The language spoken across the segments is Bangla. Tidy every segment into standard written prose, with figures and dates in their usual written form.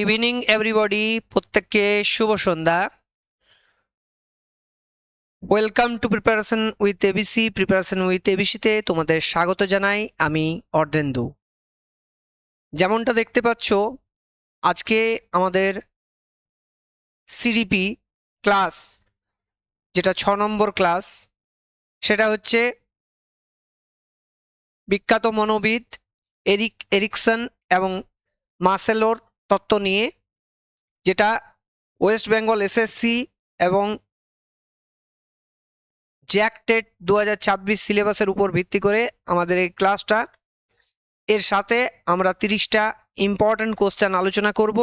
ইভিনিং এভরিবডি, প্রত্যেককে শুভ সন্ধ্যা। ওয়েলকাম টু প্রিপারেশন উইথ এবিসিতে তোমাদের স্বাগত জানাই। আমি অর্ধেন্দু। যেমনটা দেখতে পাচ্ছ, আজকে আমাদের সিডিপি ক্লাস, যেটা 6 নম্বর ক্লাস, সেটা হচ্ছে বিখ্যাত মনোবিদ এরিকসন এবং মাসেলোর তত্ত্ব নিয়ে, যেটা ওয়েস্ট বেঙ্গল এসএসসি এবং জ্যাক টেট 2026 সিলেবাসের উপর ভিত্তি করে আমাদের এই ক্লাসটা। এর সাথে আমরা 30টা ইম্পর্টেন্ট কোশ্চেন আলোচনা করব,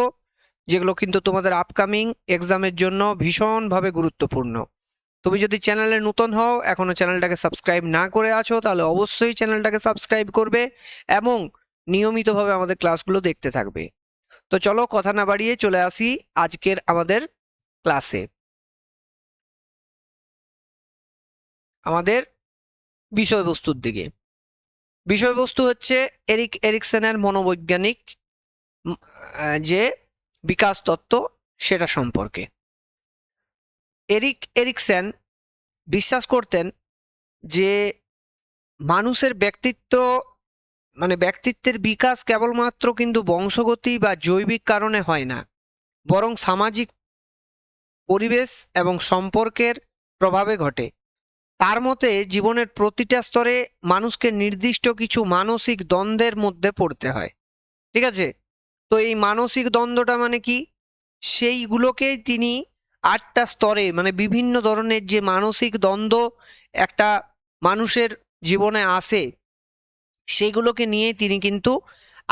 যেগুলো কিন্তু তোমাদের আপকামিং এক্সামের জন্য ভীষণভাবে গুরুত্বপূর্ণ। তুমি যদি চ্যানেলে নতুন হও, এখনো চ্যানেলটাকে সাবস্ক্রাইব না করে আছো, তাহলে অবশ্যই চ্যানেলটাকে সাবস্ক্রাইব করবে এবং নিয়মিতভাবে আমাদের ক্লাসগুলো দেখতে থাকবে। তো চলো কথা না বাড়িয়ে চলে আসি আজকের আমাদের ক্লাসে। আমাদের বিষয়বস্তুর দিকে। বিষয়বস্তু হচ্ছে এরিকসনের মনোবৈজ্ঞানিক যে বিকাশ তত্ত্ব, সেটা সম্পর্কে। এরিকসন বিশ্বাস করতেন যে মানুষের ব্যক্তিত্বের বিকাশ কেবলমাত্র কিন্তু বংশগতি বা জৈবিক কারণে হয় না, বরং সামাজিক পরিবেশ এবং সম্পর্কের প্রভাবে ঘটে। তার মতে জীবনের প্রতিটা স্তরে মানুষকে নির্দিষ্ট কিছু মানসিক দ্বন্দ্বের মধ্যে পড়তে হয়। ঠিক আছে? তো এই মানসিক দ্বন্দ্বটা মানে কি? সেইগুলোকে তিনি 8টা স্তরে, মানে বিভিন্ন ধরনের যে মানসিক দ্বন্দ্ব একটা মানুষের জীবনে আসে, সেগুলোকে নিয়ে তিনি কিন্তু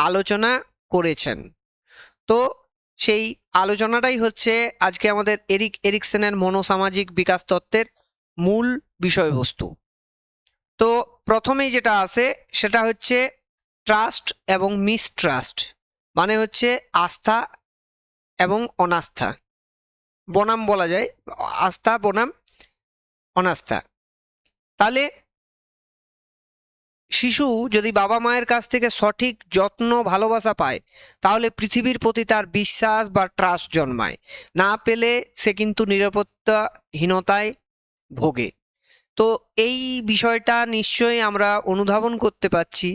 আলোচনা করেছেন। তো সেই আলোচনাটাই হচ্ছে আজকে আমাদের এরিকসনের মনোসামাজিক বিকাশ তত্ত্বের মূল বিষয়বস্তু। তো প্রথমেই যেটা আসে সেটা হচ্ছে ট্রাস্ট এবং মিসট্রাস্ট, মানে হচ্ছে আস্থা এবং অনাস্থা, বনাম বলা যায়, আস্থা বনাম অনাস্থা। তাহলে শিশু যদি বাবা মায়ের কাছ থেকে সঠিক যত্ন ভালোবাসা পায়, তাহলে পৃথিবীর প্রতি তার বিশ্বাস বা ট্রাস্ট জন্মায়। না পেলে সে কিন্তু নিরাপত্তাহীনতায় ভোগে। তো এই বিষয়টা নিশ্চয়ই আমরা অনুধাবন করতে পারছি।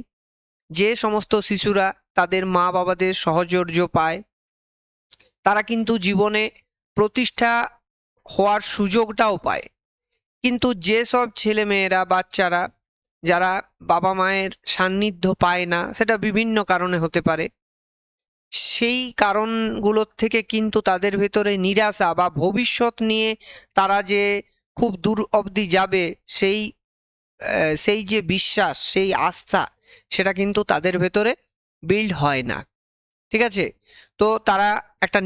যে সমস্ত শিশুরা তাদের মা বাবাদের সহচর্য পায়, তারা কিন্তু জীবনে প্রতিষ্ঠা হওয়ার সুযোগটাও পায়। কিন্তু যেসব ছেলেমেয়েরা, বাচ্চারা যারা বাবা মায়ের সান্নিধ্য পায় না, সেটা বিভিন্ন কারণে হতে পারে, সেই কারণগুলোর থেকে কিন্তু তাদের ভেতরে নিরাশা বা ভবিষ্যৎ নিয়ে তারা যে খুব দূর অবধি যাবে, সেই যে বিশ্বাস, সেই আস্থা, সেটা কিন্তু তাদের ভেতরে বিল্ড হয় না। ঠিক আছে? তো তারা একটা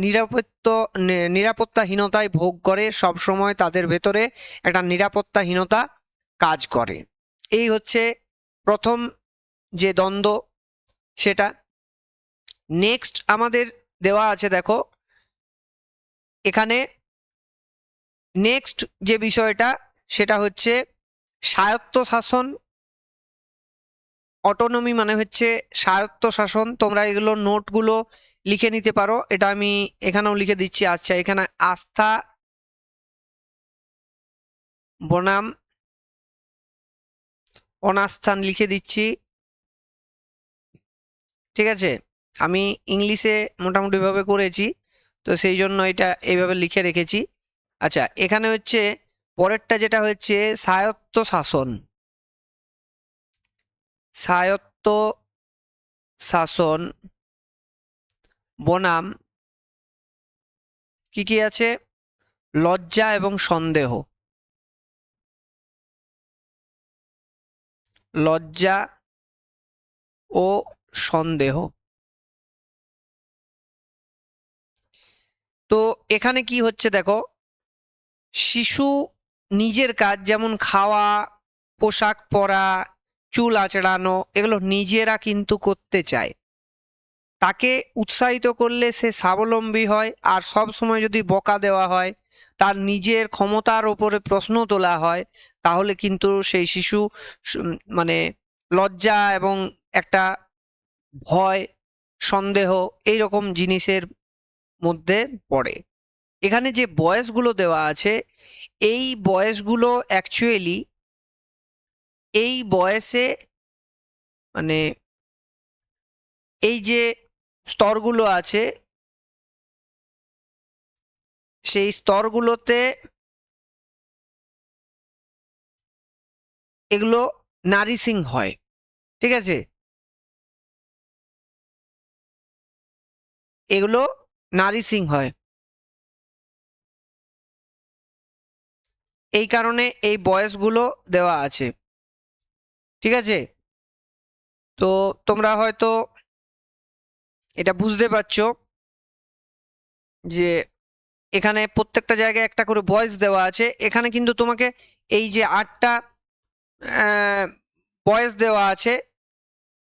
নিরাপত্তাহীনতায় ভোগ করে, সব সময় তাদের ভেতরে একটা নিরাপত্তাহীনতা কাজ করে। এই হচ্ছে প্রথম যে দ্বন্দ্ব, সেটা। নেক্সট আমাদের দেওয়া আছে, দেখো এখানে নেক্সট যে বিষয়টা, সেটা হচ্ছে স্বায়ত্তশাসন। অটোনমি মানে হচ্ছে স্বায়ত্তশাসন। তোমরা এগুলো নোটগুলো লিখে নিতে পারো, এটা আমি এখানেও লিখে দিচ্ছি। আচ্ছা, এখানে আস্থা বনাম অনাস্থান লিখে দিচ্ছি। ঠিক আছে? আমি ইংলিশে মোটামুটি ভাবে করেছি, তো সেই জন্য এটা এইভাবে লিখে রেখেছি। আচ্ছা, এখানে হচ্ছে পরেরটা যেটা হচ্ছে স্বায়ত্তশাসন। স্বায়ত্তশাসন বনাম কি কি আছে? লজ্জা এবং সন্দেহ। লজ্জা ও সন্দেহ। তো এখানে কি হচ্ছে দেখো, শিশু নিজের কাজ, যেমন খাওয়া, পোশাক পরা, চুল আঁচড়ানো, এগুলো নিজেরা কিন্তু করতে চায়। তাকে উৎসাহিত করলে সে স্বাবলম্বী হয়, আর সব সময় যদি বকা দেওয়া হয়, তার নিজের ক্ষমতার ওপরে প্রশ্ন তোলা হয়, তাহলে কিন্তু সেই শিশু মানে লজ্জা এবং একটা ভয়, সন্দেহ, এই রকম জিনিসের মধ্যে পড়ে। এখানে যে বয়সগুলো দেওয়া আছে, এই বয়সগুলো অ্যাকচুয়ালি এই বয়সে মানে এই যে স্তরগুলো আছে সেই স্তরগুলোতে এগুলো নারিশিং হয়, ঠিক আছে? এগুলো নারিশিং হয়, এই কারণে এই বয়সগুলো দেওয়া আছে, ঠিক আছে? তো তোমরা হয়তো এটা বুঝতে পারছো যে এখানে প্রত্যেকটা জায়গায় একটা করে বয়স দেওয়া আছে। এখানে কিন্তু তোমাকে এই যে 8টা বয়স দেওয়া আছে,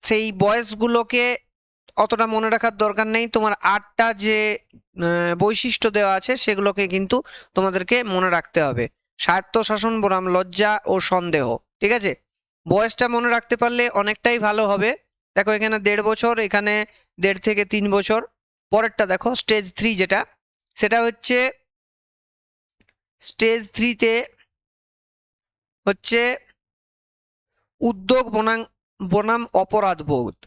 সেই বয়সগুলোকে অতটা মনে রাখার দরকার নেই। তোমার 8টা যে বৈশিষ্ট্য দেওয়া আছে সেগুলোকে কিন্তু তোমাদেরকে মনে রাখতে হবে। স্বায়ত্তশাসন বনাম লজ্জা ও সন্দেহ, ঠিক আছে? বয়সটা মনে রাখতে পারলে অনেকটাই ভালো হবে। দেখো এখানে 1.5 বছর, এখানে 1.5 থেকে 3 বছর। পরেরটা দেখো স্টেজ 3, যেটা সেটা হচ্ছে স্টেজ 3তে হচ্ছে উদ্যোগ বনাম অপরাধ বোধ।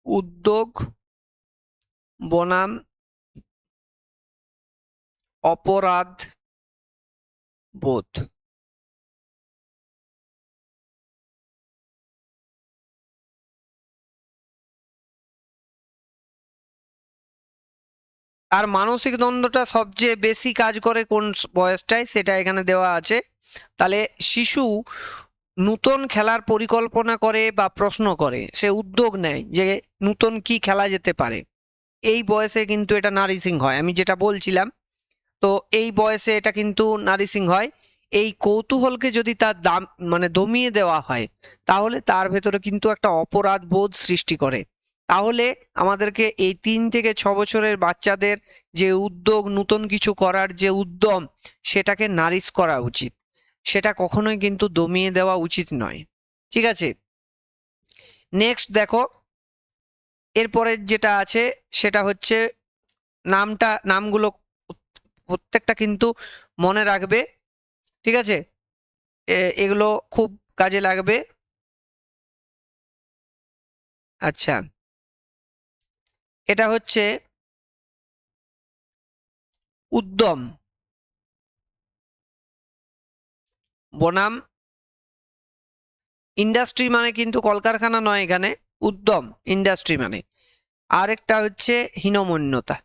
উদ্যোগ বনাম অপরাধ বোধ। আর মানসিক দ্বন্দ্বটা সবচেয়ে বেশি কাজ করে কোন বয়সটায়, সেটা এখানে দেওয়া আছে। তাহলে শিশু নূতন খেলার পরিকল্পনা করে বা প্রশ্ন করে, সে উদ্যোগ নেয় যে নূতন কি খেলা যেতে পারে, এই বয়সে কিন্তু এটা নারিশিং হয়। আমি যেটা বলছিলাম, তো এই বয়সে এটা কিন্তু নারিশিং হয়। এই কৌতূহলকে যদি তার দাম দমিয়ে দেওয়া হয়, তাহলে তার ভেতরে কিন্তু একটা অপরাধ বোধ সৃষ্টি করে। তাহলে আমাদেরকে এই 3 থেকে 6 বছরের বাচ্চাদের যে উদ্যোগ, নতুন কিছু করার যে উদ্যম, সেটাকে নারিশ করা উচিত, সেটা কখনোই কিন্তু দমিয়ে দেওয়া উচিত নয়, ঠিক আছে? নেক্সট দেখো, এরপরের যেটা আছে সেটা হচ্ছে নামগুলো প্রত্যেকটা কিন্তু মনে রাখবে, ঠিক আছে? এগুলো খুব কাজে লাগবে। আচ্ছা, এটা হচ্ছে উদ্যম বনাম ইন্ডাস্ট্রি, মানে কিন্তু কলকারখানা নয় এখানে, উদ্যম ইন্ডাস্ট্রি মানে। আরেকটা হচ্ছে হীনমন্যতা।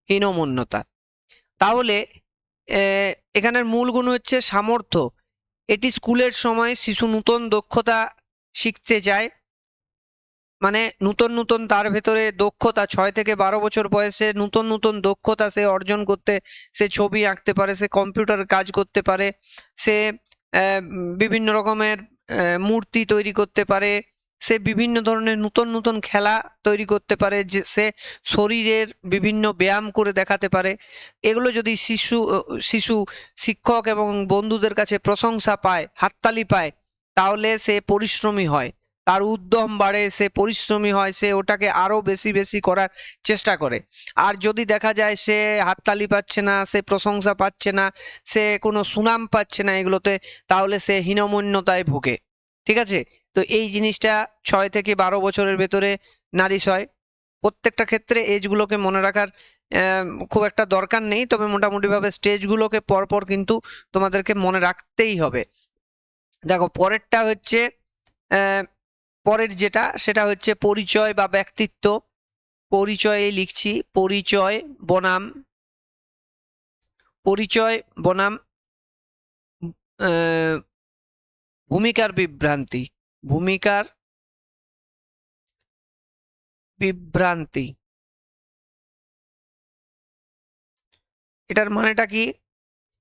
হীনমন্যতা। তাহলে এখানের মূল গুণ হচ্ছে সামর্থ্য। এটি স্কুলের সময় শিশু নতুন দক্ষতা শিখতে চায়, মানে নতুন তার ভেতরে দক্ষতা, 6 থেকে 12 বছর বয়সে নতুন দক্ষতা সে অর্জন করতে, সে ছবি আঁকতে পারে, সে কম্পিউটার কাজ করতে পারে, সে বিভিন্ন রকমের মূর্তি তৈরি করতে পারে, সে বিভিন্ন ধরনের নতুন খেলা তৈরি করতে পারে, যে সে শরীরের বিভিন্ন ব্যায়াম করে দেখাতে পারে। এগুলো যদি শিশু শিক্ষক এবং বন্ধুদের কাছে প্রশংসা পায়, হাততালি পায়, তাহলে সে পরিশ্রমী হয়, তার উদ্যম বাড়ে, সে পরিশ্রমী হয়, সে ওটাকে আরো বেশি করার চেষ্টা করে। আর যদি দেখা যায় সে হাততালি পাচ্ছে না, সে প্রশংসা পাচ্ছে না, সে কোনো সুনাম পাচ্ছে না এগুলোতে, তাহলে সে হীনমন্যতায় ভোগে, ঠিক আছে? তো এই জিনিসটা 6 থেকে 12 বছরের ভেতরে নারিশ হয়। প্রত্যেকটা ক্ষেত্রে এজগুলোকে মনে রাখার খুব একটা দরকার নেই, তবে মোটামুটি ভাবে স্টেজগুলোকে পরপর কিন্তু তোমাদেরকে মনে রাখতেই হবে। দেখো পরেরটা হচ্ছে পরের যেটা, সেটা হচ্ছে পরিচয় বা ব্যক্তিত্ব। পরিচয়ে লিখছি পরিচয় বনাম ভূমিকার বিভ্রান্তি। ভূমিকার বিভ্রান্তি, এটার মানেটা কি?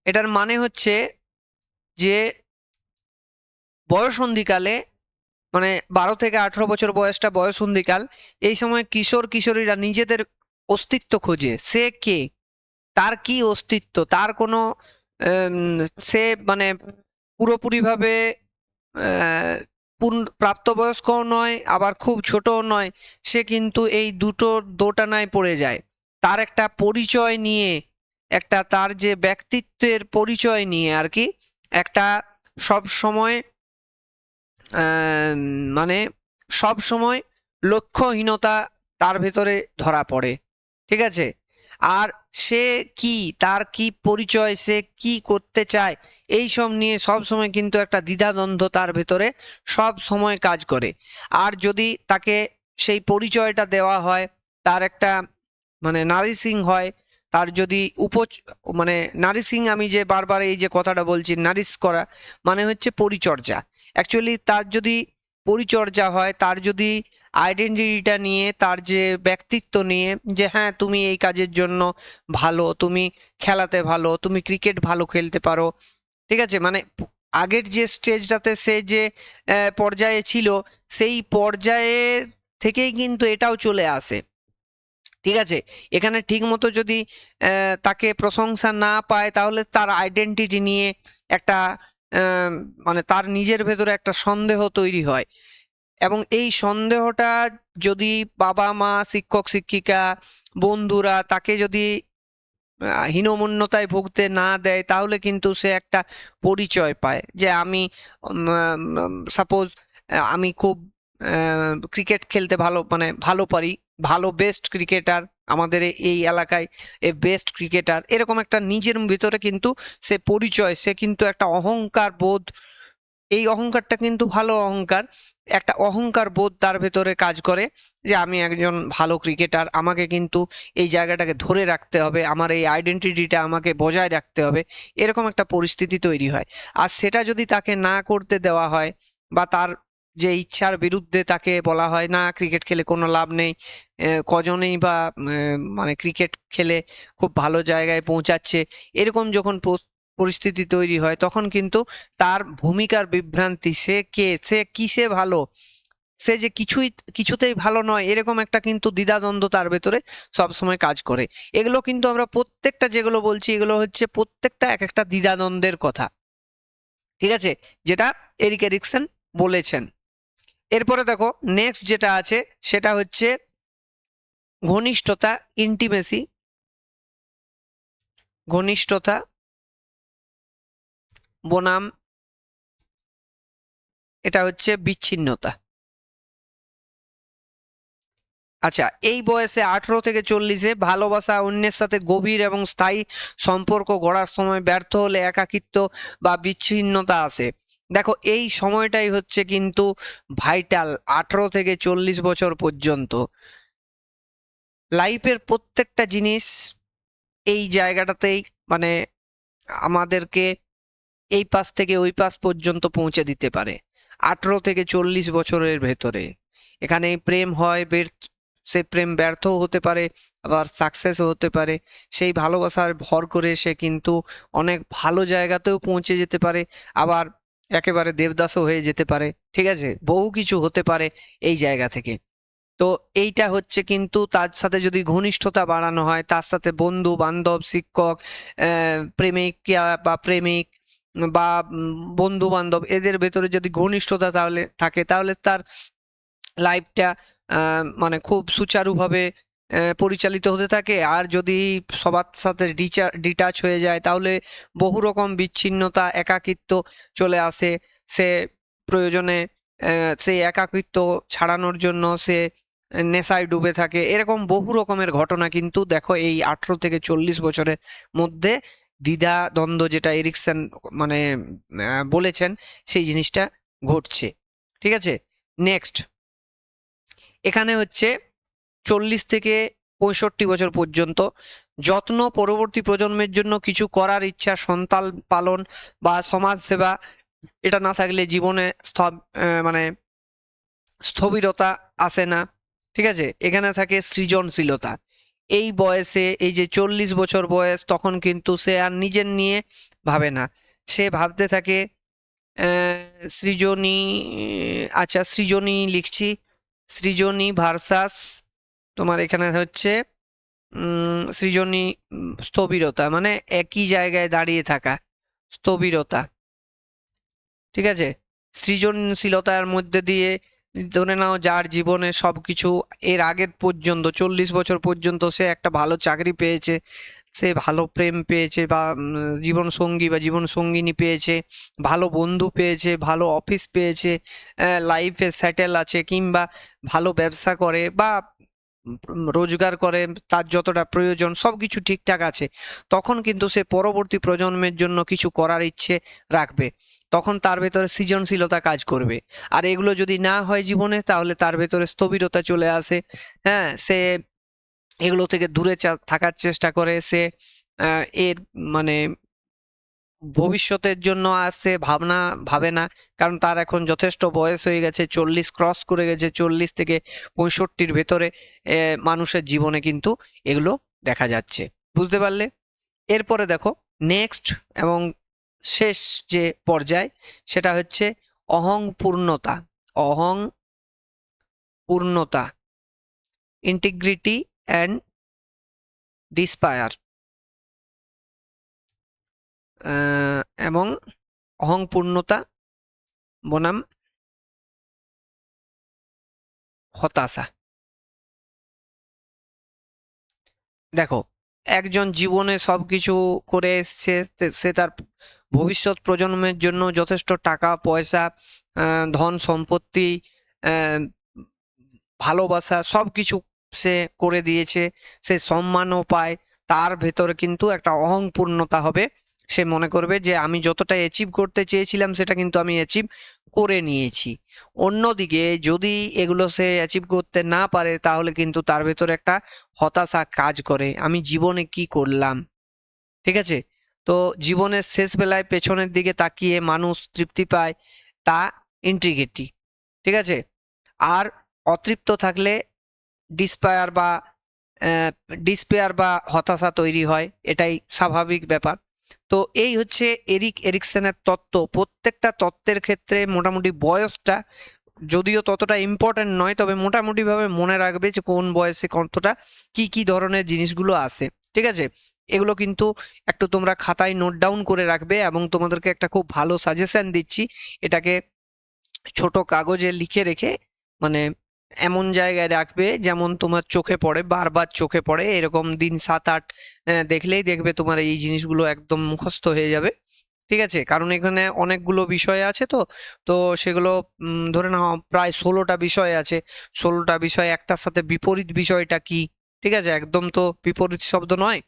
এটার মানে হচ্ছে যে বয়সন্ধিকালে, মানে 12 থেকে 18 বছর বয়সটা বয়সন্ধিকাল, এই সময় কিশোর কিশোরীরা নিজেদের অস্তিত্ব খোঁজে। সে কে, তার কি অস্তিত্ব, তার কোনো সে পুরোপুরিভাবে প্রাপ্তবয়স্কও নয় আবার খুব ছোটও নয়, সে কিন্তু এই দুটোর দোটানায় পড়ে যায়। তার একটা পরিচয় নিয়ে, একটা তার যে ব্যক্তিত্বের পরিচয় নিয়ে আর কি, একটা সব সময় মানে সব সময় লক্ষ্যহীনতা তার ভেতরে ধরা পড়ে। ঠিক আছে? আর সে কি, তার কি পরিচয়, সে কি করতে চায়, এই সব নিয়ে সব সময় কিন্তু একটা দ্বিধাদ্বন্দ্ব তার ভেতরে সব সময় কাজ করে। আর যদি তাকে সেই পরিচয়টা দেওয়া হয়, তার একটা মানে নারিশিং হয়, তার যদি মানে নারিশিং, আমি যে বারবার এই যে কথাটা বলছি, নারিশ করা মানে হচ্ছে পরিচর্যা। অ্যাকচুয়ালি তার যদি পরিচর্যা হয়, তার যদি আইডেন্টিটিটা নিয়ে, তার যে ব্যক্তিত্ব নিয়ে, যে হ্যাঁ তুমি এই কাজের জন্য ভালো, তুমি খেলাতে ভালো, তুমি ক্রিকেট ভালো খেলতে পারো, ঠিক আছে, মানে আগের যে স্টেজটাতে সে যে পর্যায়ে ছিল, সেই পর্যায়ের থেকেই কিন্তু এটাও চলে আসে। ঠিক আছে? এখানে ঠিক মতো যদি তাকে প্রশংসা না পায়, তাহলে তার আইডেন্টিটি নিয়ে একটা মানে তার নিজের ভেতরে একটা সন্দেহ তৈরি হয়। এবং এই সন্দেহটা যদি বাবা মা, শিক্ষক শিক্ষিকা, বন্ধুরা তাকে যদি হীনমন্যতায় ভুগতে না দেয়, তাহলে কিন্তু সে একটা পরিচয় পায় যে আমি সাপোজ আমি খুব ক্রিকেট খেলতে ভালো, মানে ভালো পারি, ভালো বেস্ট ক্রিকেটার আমাদের এই এলাকায়, এ বেস্ট ক্রিকেটার, এরকম একটা নিজের ভিতরে কিন্তু সে পরিচয়, সে কিন্তু একটা অহংকার বোধ, এই অহংকারটা কিন্তু ভালো অহংকার, একটা অহংকার বোধ তার ভেতরে কাজ করে যে আমি একজন ভালো ক্রিকেটার, আমাকে কিন্তু এই জায়গাটাকে ধরে রাখতে হবে, আমার এই আইডেন্টিটিটা আমাকে বজায় রাখতে হবে, এরকম একটা পরিস্থিতি তৈরি হয়। আর সেটা যদি তাকে না করতে দেওয়া হয়, বা তার যে ইচ্ছার বিরুদ্ধে তাকে বলা হয় না ক্রিকেট খেলে কোনো লাভ নেই, কজনেই বা মানে ক্রিকেট খেলে খুব ভালো জায়গায় পৌঁছাচ্ছে, এরকম যখন পরিস্থিতি তৈরি হয়, তখন কিন্তু তার ভূমিকার বিভ্রান্তি, সে কে, সে কিসে ভালো, সে যে কিছুতেই ভালো নয়, এরকম একটা কিন্তু দ্বিধাদ্বন্দ্ব তার ভেতরে সবসময় কাজ করে। এগুলো কিন্তু আমরা প্রত্যেকটা যেগুলো বলছি, এগুলো হচ্ছে প্রত্যেকটা এক একটা দ্বিধাদ্বন্দ্বের কথা। ঠিক আছে? যেটা এরিক এরিকসন বলেছেন। এরপরে দেখো নেক্সট যেটা আছে, সেটা হচ্ছে ঘনিষ্ঠতা, ইন্টিমেসি, ঘনিষ্ঠতা বনাম এটা হচ্ছে বিচ্ছিন্নতা। আচ্ছা, এই বয়সে 18 থেকে 40-এ ভালোবাসা, অন্যের সাথে গভীর এবং স্থায়ী সম্পর্ক গড়ার সময় ব্যর্থ হলে একাকিত্ব বা বিচ্ছিন্নতা আসে। দেখো এই সময়টাই হচ্ছে কিন্তু ভাইটাল, 18 থেকে 40 বছর পর্যন্ত লাইফের প্রত্যেকটা জিনিস এই জায়গাটাতেই মানে আমাদেরকে এই পাশ থেকে ওই পাশ পর্যন্ত পৌঁছে দিতে পারে 18 থেকে 40 বছরের ভেতরে। এখানে প্রেম হয়, সে প্রেম ব্যর্থও হতে পারে, আবার সাকসেসও হতে পারে। সেই ভালোবাসার ভর করে সে কিন্তু অনেক ভালো জায়গাতেও পৌঁছে যেতে পারে, আবার একেবারে দেবদাসও হয়ে যেতে পারে। ঠিক আছে? বহু কিছু হতে পারে এই জায়গা থেকে। তো এইটা হচ্ছে কিন্তু তার সাথে যদি ঘনিষ্ঠতা বাড়ানো হয়, তার সাথে বন্ধু বান্ধব, শিক্ষক, প্রেমিকা বা প্রেমিক বা বন্ধু বান্ধব, এদের ভেতরে যদি ঘনিষ্ঠতা তাহলে থাকে, তাহলে তার লাইফটা মানে খুব সুচারুভাবে পরিচালিত হতে থাকে। আর যদি সবার সাথে ডিটাচ হয়ে যায়, তাহলে বহু রকম বিচ্ছিন্নতা, একাকিত্ব চলে আসে। সে প্রয়োজনে সেই একাকিত্ব ছাড়ানোর জন্য সে নেশায় ডুবে থাকে। এরকম বহু রকমের ঘটনা কিন্তু দেখো এই 18 থেকে 40 বছরের মধ্যে দ্বিধা দ্বন্দ্ব, যেটা এরিকসন মানে বলেছেন, সেই জিনিসটা ঘটছে। ঠিক আছে? নেক্সট এখানে হচ্ছে 40 থেকে 65 বছর পর্যন্ত যত্ন, পরবর্তী প্রজন্মের জন্য কিছু করার ইচ্ছা, সন্তান পালন বা সমাজ সেবা, এটা না থাকলে জীবনে মানে স্থবিরতা আসে না। ঠিক আছে? এখানে থাকে সৃজনশীলতা। এই বয়সে, এই যে 40 বছর বয়স, তখন কিন্তু সে আর নিজের নিয়ে ভাবে না, সে ভাবতে থাকে সৃজনী, আচ্ছা সৃজনী লিখছি, সৃজনী ভার্সাস তোমার এখানে হচ্ছে সৃজনী, স্থবিরতা, মানে একই জায়গায় দাঁড়িয়ে থাকা, স্থবিরতা। ঠিক আছে? সৃজনশীলতার মধ্যে দিয়ে ধরে নাও যার জীবনে সবকিছু এর আগের পর্যন্ত 40 বছর পর্যন্ত সে একটা ভালো চাকরি পেয়েছে, সে ভালো প্রেম পেয়েছে বা জীবন সঙ্গী বা জীবন সঙ্গিনী পেয়েছে, ভালো বন্ধু পেয়েছে, ভালো অফিস পেয়েছে, লাইফে সেটেল আছে, কিংবা ভালো ব্যবসা করে বা রোজগার করে, তার যতটা প্রয়োজন সবকিছু ঠিকঠাক আছে, তখন কিন্তু সে পরবর্তী প্রজন্মের জন্য কিছু করার ইচ্ছে রাখবে। তখন তার ভেতরে সৃজনশীলতা কাজ করবে। আর এগুলো যদি না হয় জীবনে, তাহলে তার ভেতরে স্থবিরতা চলে আসে। হ্যাঁ, সে এগুলো থেকে দূরে থাকার চেষ্টা করে। সে এর মানে ভবিষ্যতের জন্য আর সে ভাবে না, কারণ তার এখন যথেষ্ট বয়স হয়ে গেছে, 40 ক্রস করে গেছে। 40 থেকে 65-র ভেতরে মানুষের জীবনে কিন্তু এগুলো দেখা যাচ্ছে। বুঝতে পারলে? এরপরে দেখো নেক্সট এবং শেষ যে পর্যায়, সেটা হচ্ছে অহং পূর্ণতা। অহং পূর্ণতা, ইন্টিগ্রিটি অ্যান্ড ডিসপায়ার, এবং অহং পূর্ণতা বনাম হতাশা। দেখো, একজন জীবনে সবকিছু করে এসছে, সে তার ভবিষ্যৎ প্রজন্মের জন্য যথেষ্ট টাকা পয়সা, ধন সম্পত্তি, ভালোবাসা সবকিছু সে করে দিয়েছে, সে সম্মানও পায়। তার ভেতরে কিন্তু একটা অহংপূর্ণতা হবে। সে মনে করবে যে আমি যতটা অ্যাচিভ করতে চেয়েছিলাম সেটা কিন্তু আমি অ্যাচিভ করে নিয়েছি। অন্যদিকে যদি এগুলো সে অ্যাচিভ করতে না পারে, তাহলে কিন্তু তার ভেতরে একটা হতাশা কাজ করে, আমি জীবনে কি করলাম। ঠিক আছে? তো জীবনের শেষ বেলায় পেছনের দিকে তাকিয়ে মানুষ তৃপ্তি পায়, তা ইন্টিগ্রিটি। ঠিক আছে? আর অতৃপ্ত থাকলে ডিসপায়ার বা ডিসপেয়ার বা হতাশা তৈরি হয়, এটাই স্বাভাবিক ব্যাপার। তো এই হচ্ছে এরিক এরিকসনের তত্ত্ব। প্রত্যেকটা তত্ত্বের ক্ষেত্রে মোটামুটি বয়সটা যদিও ততটা ইম্পর্টেন্ট নয়, তবে মোটামুটিভাবে মনে রাখবে যে কোন বয়সে কতটা কি কি ধরনের জিনিসগুলো আসে। ঠিক আছে? এগুলো কিন্তু একটু তোমরা খাতায় নোট ডাউন করে রাখবে, এবং তোমাদেরকে একটা খুব ভালো সাজেশন দিচ্ছি, এটাকে ছোট কাগজে লিখে রেখে মানে এমন জায়গায় রাখবে যেমন তোমার চোখে পড়ে, বারবার চোখে পড়ে, এরকম দিন 7-8 দেখলেই দেখবে তোমার এই জিনিসগুলো একদম মুখস্থ হয়ে যাবে। ঠিক আছে? কারণ এখানে অনেকগুলো বিষয় আছে, তো তো সেগুলো ধরে নাও প্রায় 16টা বিষয় আছে। 16টা বিষয় একটার সাথে বিপরীত বিষয়টা কি, ঠিক আছে, একদম তো বিপরীত শব্দ নয়।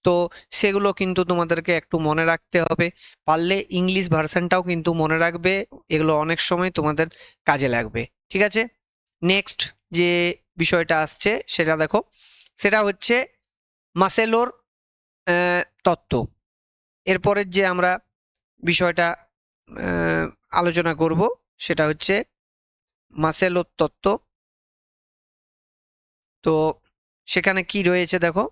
তো সেগুলো কিন্তু তোমাদেরকে একটু মনে রাখতে হবে। পারলে ইংলিশ ভার্সনটাও কিন্তু মনে রাখবে, এগুলো অনেক সময় তোমাদের কাজে লাগবে। ঠিক আছে? নেক্সট যে বিষয়টা আসছে সেটা দেখো, সেটা হচ্ছে মাসেলোর তত্ত্ব। এরপরের যে আমরা বিষয়টা আলোচনা করব সেটা হচ্ছে মাসেলোর তত্ত্ব। তো সেখানে কি রয়েছে দেখো,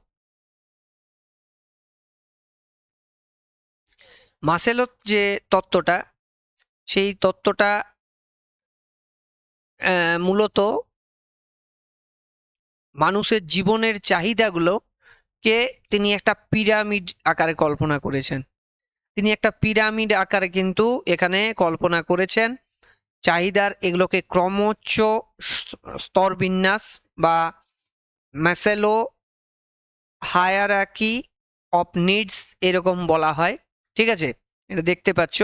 মাসেলোর যে তত্ত্বটা, সেই তত্ত্বটা মূলত মানুষের জীবনের চাহিদাগুলোকে তিনি একটা পিরামিড আকারে কল্পনা করেছেন। তিনি একটা পিরামিড আকারে কিন্তু এখানে কল্পনা করেছেন চাহিদার, এগুলোকে ক্রমোচ্চ স্তরবিন্যাস বা ম্যাসেলো হায়ারার্কি অফ নিডস এরকম বলা হয়। ঠিক আছে? এটা দেখতে পাচ্ছ।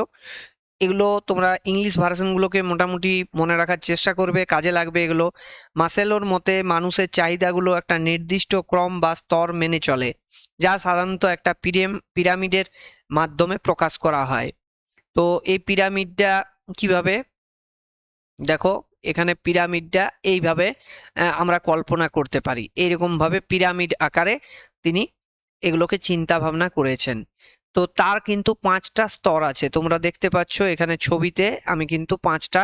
এগুলো তোমরা ইংলিশ ভার্সনগুলোকে মোটামুটি মনে রাখার চেষ্টা করবে, কাজে লাগবে এগুলো। মাসেলোর মতে মানুষের চাহিদাগুলো একটা নির্দিষ্ট ক্রম বা স্তর মেনে চলে, যা সাধারণত একটা পিরামিডের মাধ্যমে প্রকাশ করা হয়। তো এই পিরামিডটা কিভাবে, দেখো এখানে পিরামিডটা এইভাবে আমরা কল্পনা করতে পারি, এইরকম ভাবে পিরামিড আকারে তিনি এগুলোকে চিন্তা ভাবনা করেছেন। তো তার কিন্তু 5টা স্তর আছে, তোমরা দেখতে পাচ্ছ এখানে ছবিতে আমি কিন্তু 5টা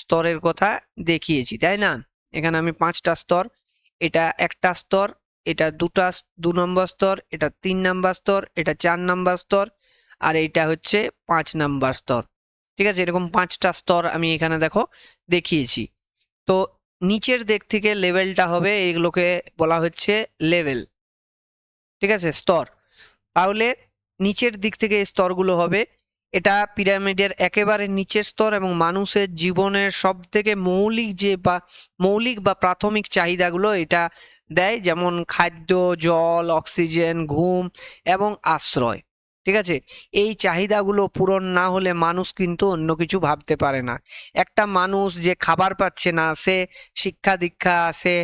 স্তরের কথা দেখিয়েছি, তাই না? এখানে আমি 5টা স্তর, এটা একটা স্তর, এটা 2 নম্বর স্তর, এটা 3 নম্বর স্তর, এটা 4 নম্বর স্তর, আর এইটা হচ্ছে 5 নম্বর স্তর। ঠিক আছে? এরকম 5টা স্তর আমি এখানে দেখো দেখিয়েছি। তো নিচের দিক থেকে লেভেলটা হবে, এগুলোকে বলা হচ্ছে লেভেল। ঠিক আছে? স্তর। তাহলে নিচের দিক থেকে স্তরগুলো হবে, এটা পিরামিডের একেবারে নিচের স্তর এবং মানুষের জীবনের সব থেকে মৌলিক বা প্রাথমিক চাহিদাগুলো এটা দেয়, যেমন খাদ্য, জল, অক্সিজেন, ঘুম এবং আশ্রয়। ঠিক আছে, এই চাহিদাগুলো পূরণ না হলে মানুষ কিন্তু অন্য কিছু ভাবতে পারে না। একটা মানুষ যে খাবার পাচ্ছে না, সে শিক্ষা দীক্ষা, সে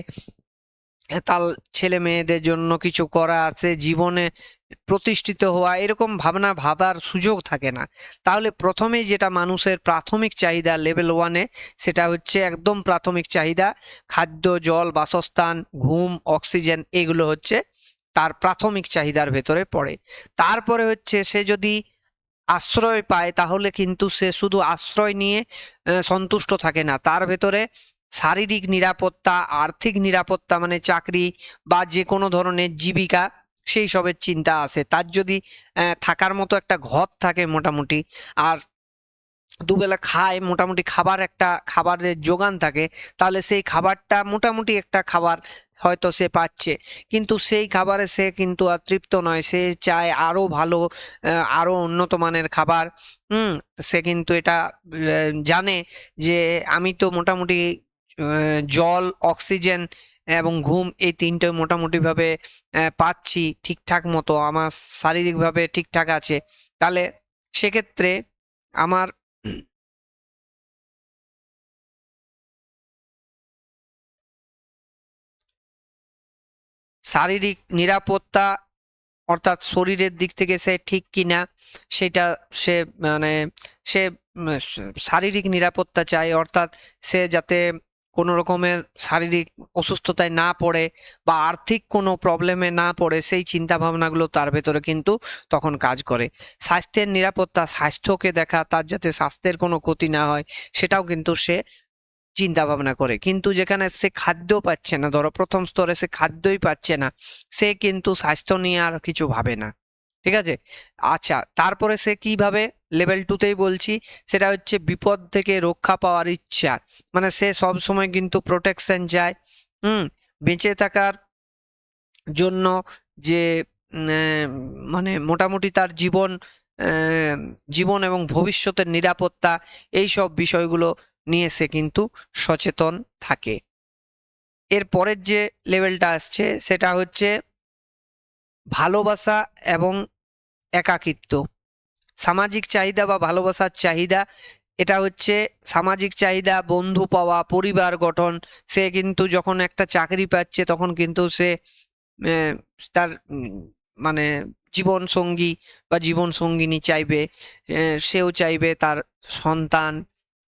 তার ছেলে মেয়েদের জন্য কিছু করা, সে জীবনে প্রতিষ্ঠিত হওয়া, এরকম ভাবার সুযোগ থাকে না। তাহলে প্রথমেই যেটা মানুষের প্রাথমিক চাহিদা লেভেল 1-এ, সেটা হচ্ছে একদম প্রাথমিক চাহিদা, খাদ্য, জল, বাসস্থান, ঘুম, অক্সিজেন, এগুলো হচ্ছে তার প্রাথমিক চাহিদার ভেতরে পড়ে। তারপরে হচ্ছে সে যদি আশ্রয় পায়, তাহলে কিন্তু সে শুধু আশ্রয় নিয়ে সন্তুষ্ট থাকে না, তার ভেতরে শারীরিক নিরাপত্তা, আর্থিক নিরাপত্তা মানে চাকরি বা যে কোনো ধরনের জীবিকা, সেই সবের চিন্তা আসে। তার যদি থাকার মতো একটা ঘর থাকে মোটামুটি, আর দুবেলা খায়, মোটামুটি খাবারের যোগান থাকে, তাহলে সেই খাবারটা মোটামুটি একটা খাবার হয়তো সে পাচ্ছে, কিন্তু সেই খাবারে সে কিন্তু আর তৃপ্ত নয়, সে চায় আরো ভালো, আরো উন্নত মানের খাবার। সে কিন্তু এটা জানে যে আমি তো মোটামুটি জল, অক্সিজেন এবং ঘুম, এই তিনটে মোটামুটি ভাবে পাচ্ছি ঠিকঠাক মতো, আমার শারীরিকভাবে ঠিকঠাক আছে, তাহলে সেক্ষেত্রে আমার শারীরিক নিরাপত্তা, অর্থাৎ শরীরের দিক থেকে সে ঠিক কিনা সেটা সে মানে সে শারীরিক নিরাপত্তা চায়, অর্থাৎ সে যাতে কোনো রকমের শারীরিক অসুস্থতায় না পড়ে বা আর্থিক কোনো প্রবলেমে না পড়ে, সেই চিন্তা ভাবনাগুলো তার ভেতরে কিন্তু তখন কাজ করে। স্বাস্থ্যের নিরাপত্তা, স্বাস্থ্যকে দেখা, তার যাতে স্বাস্থ্যের কোনো ক্ষতি না হয়, সেটাও কিন্তু সে চিন্তা ভাবনা করে। কিন্তু যেখানে সে খাদ্য পাচ্ছে না, ধরো প্রথম স্তরে সে খাদ্যই পাচ্ছে না, সে কিন্তু স্বাস্থ্য নিয়ে আর কিছু ভাবে না। ঠিক আছে, আচ্ছা, তারপরে সে কি ভাবে, লেভেল 2-তেই বলছি, সেটা হচ্ছে বিপদ থেকে রক্ষা পাওয়ার ইচ্ছা, মানে সে সব সময় কিন্তু প্রোটেকশন চায়। বেঁচে থাকার জন্য যে মানে মোটামুটি তার জীবন এবং ভবিষ্যতের নিরাপত্তা, এই সব বিষয়গুলো নিয়ে সে কিন্তু সচেতন থাকে। এর পরের যে লেভেলটা আসছে সেটা হচ্ছে ভালোবাসা এবং একাকিত্ব। সামাজিক চাহিদা বা ভালোবাসার চাহিদা, এটা হচ্ছে সামাজিক চাহিদা, বন্ধু পাওয়া, পরিবার গঠন। সে কিন্তু যখন একটা চাকরি পাচ্ছে, তখন কিন্তু সে তার মানে জীবন সঙ্গী বা জীবন সঙ্গিনী চাইবে, সেও চাইবে তার সন্তান,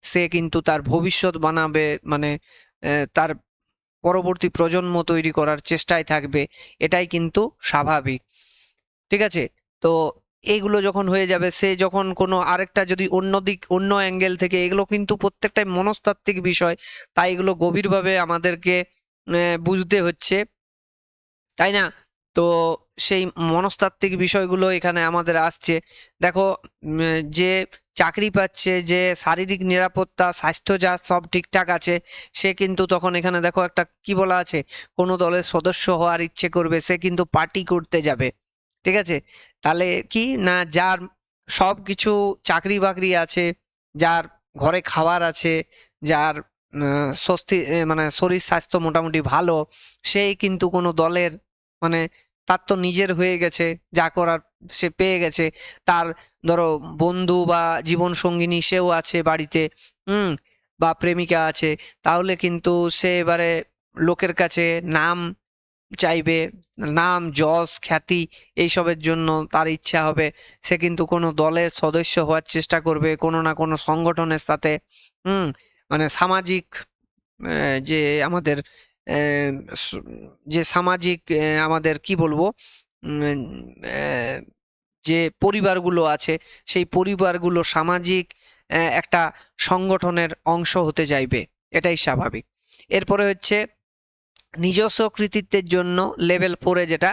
সে কিন্তু তার ভবিষ্যৎ বানাবে, মানে তার পরবর্তী প্রজন্ম তৈরি করার চেষ্টায় থাকবে, এটাই কিন্তু স্বাভাবিক। ঠিক আছে, তো এইগুলো যখন হয়ে যাবে, সে যখন কোনো আরেকটা যদি অন্য অ্যাঙ্গেল থেকে, এগুলো কিন্তু প্রত্যেকটাই মনস্তাত্ত্বিক বিষয়, তাই এগুলো গভীরভাবে আমাদেরকে বুঝতে হচ্ছে, তাই না? তো সেই মনস্তাত্ত্বিক বিষয়গুলো এখানে আমাদের আসছে। দেখো, যে চাকরি পাচ্ছে, যে শারীরিক নিরাপত্তা, স্বাস্থ্য যা সব ঠিকঠাক আছে, সে কিন্তু তখন এখানে দেখো একটা কি বলা আছে, কোনো দলের সদস্য হওয়ার ইচ্ছে করবে, সে কিন্তু পার্টি করতে যাবে। ঠিক আছে, তাহলে কি না, যার সব কিছু চাকরি বাকরি আছে, যার ঘরে খাবার আছে, যার স্বস্তি মানে শরীর স্বাস্থ্য মোটামুটি ভালো, সেই কিন্তু কোনো দলের মানে তার তো নিজের হয়ে গেছে, যা করার সে পেয়ে গেছে, তার ধরো বন্ধু বা জীবন সঙ্গিনী সেও আছে বাড়িতে, হুম, বা প্রেমিকা আছে, তাহলে কিন্তু সে এবারে লোকের কাছে নাম চাইবে, নাম, যশ, খ্যাতি, এইসবের জন্য তার ইচ্ছা হবে, সে কিন্তু কোনো দলের সদস্য হওয়ার চেষ্টা করবে, কোনো না কোনো সংগঠনের সাথে। হুম, মানে সামাজিক যে আমাদের আহ, স- যে সামাজিক আমাদের কি বলবো, উম, আহ, যে পরিবারগুলো আছে, সেই পরিবারগুলো সামাজিক একটা সংগঠনের অংশ হতে চাইবে, এটাই স্বাভাবিক। এরপরে হচ্ছে নিজস্ব কৃতিত্বের জন্য লেভেল 4-এ, যেটা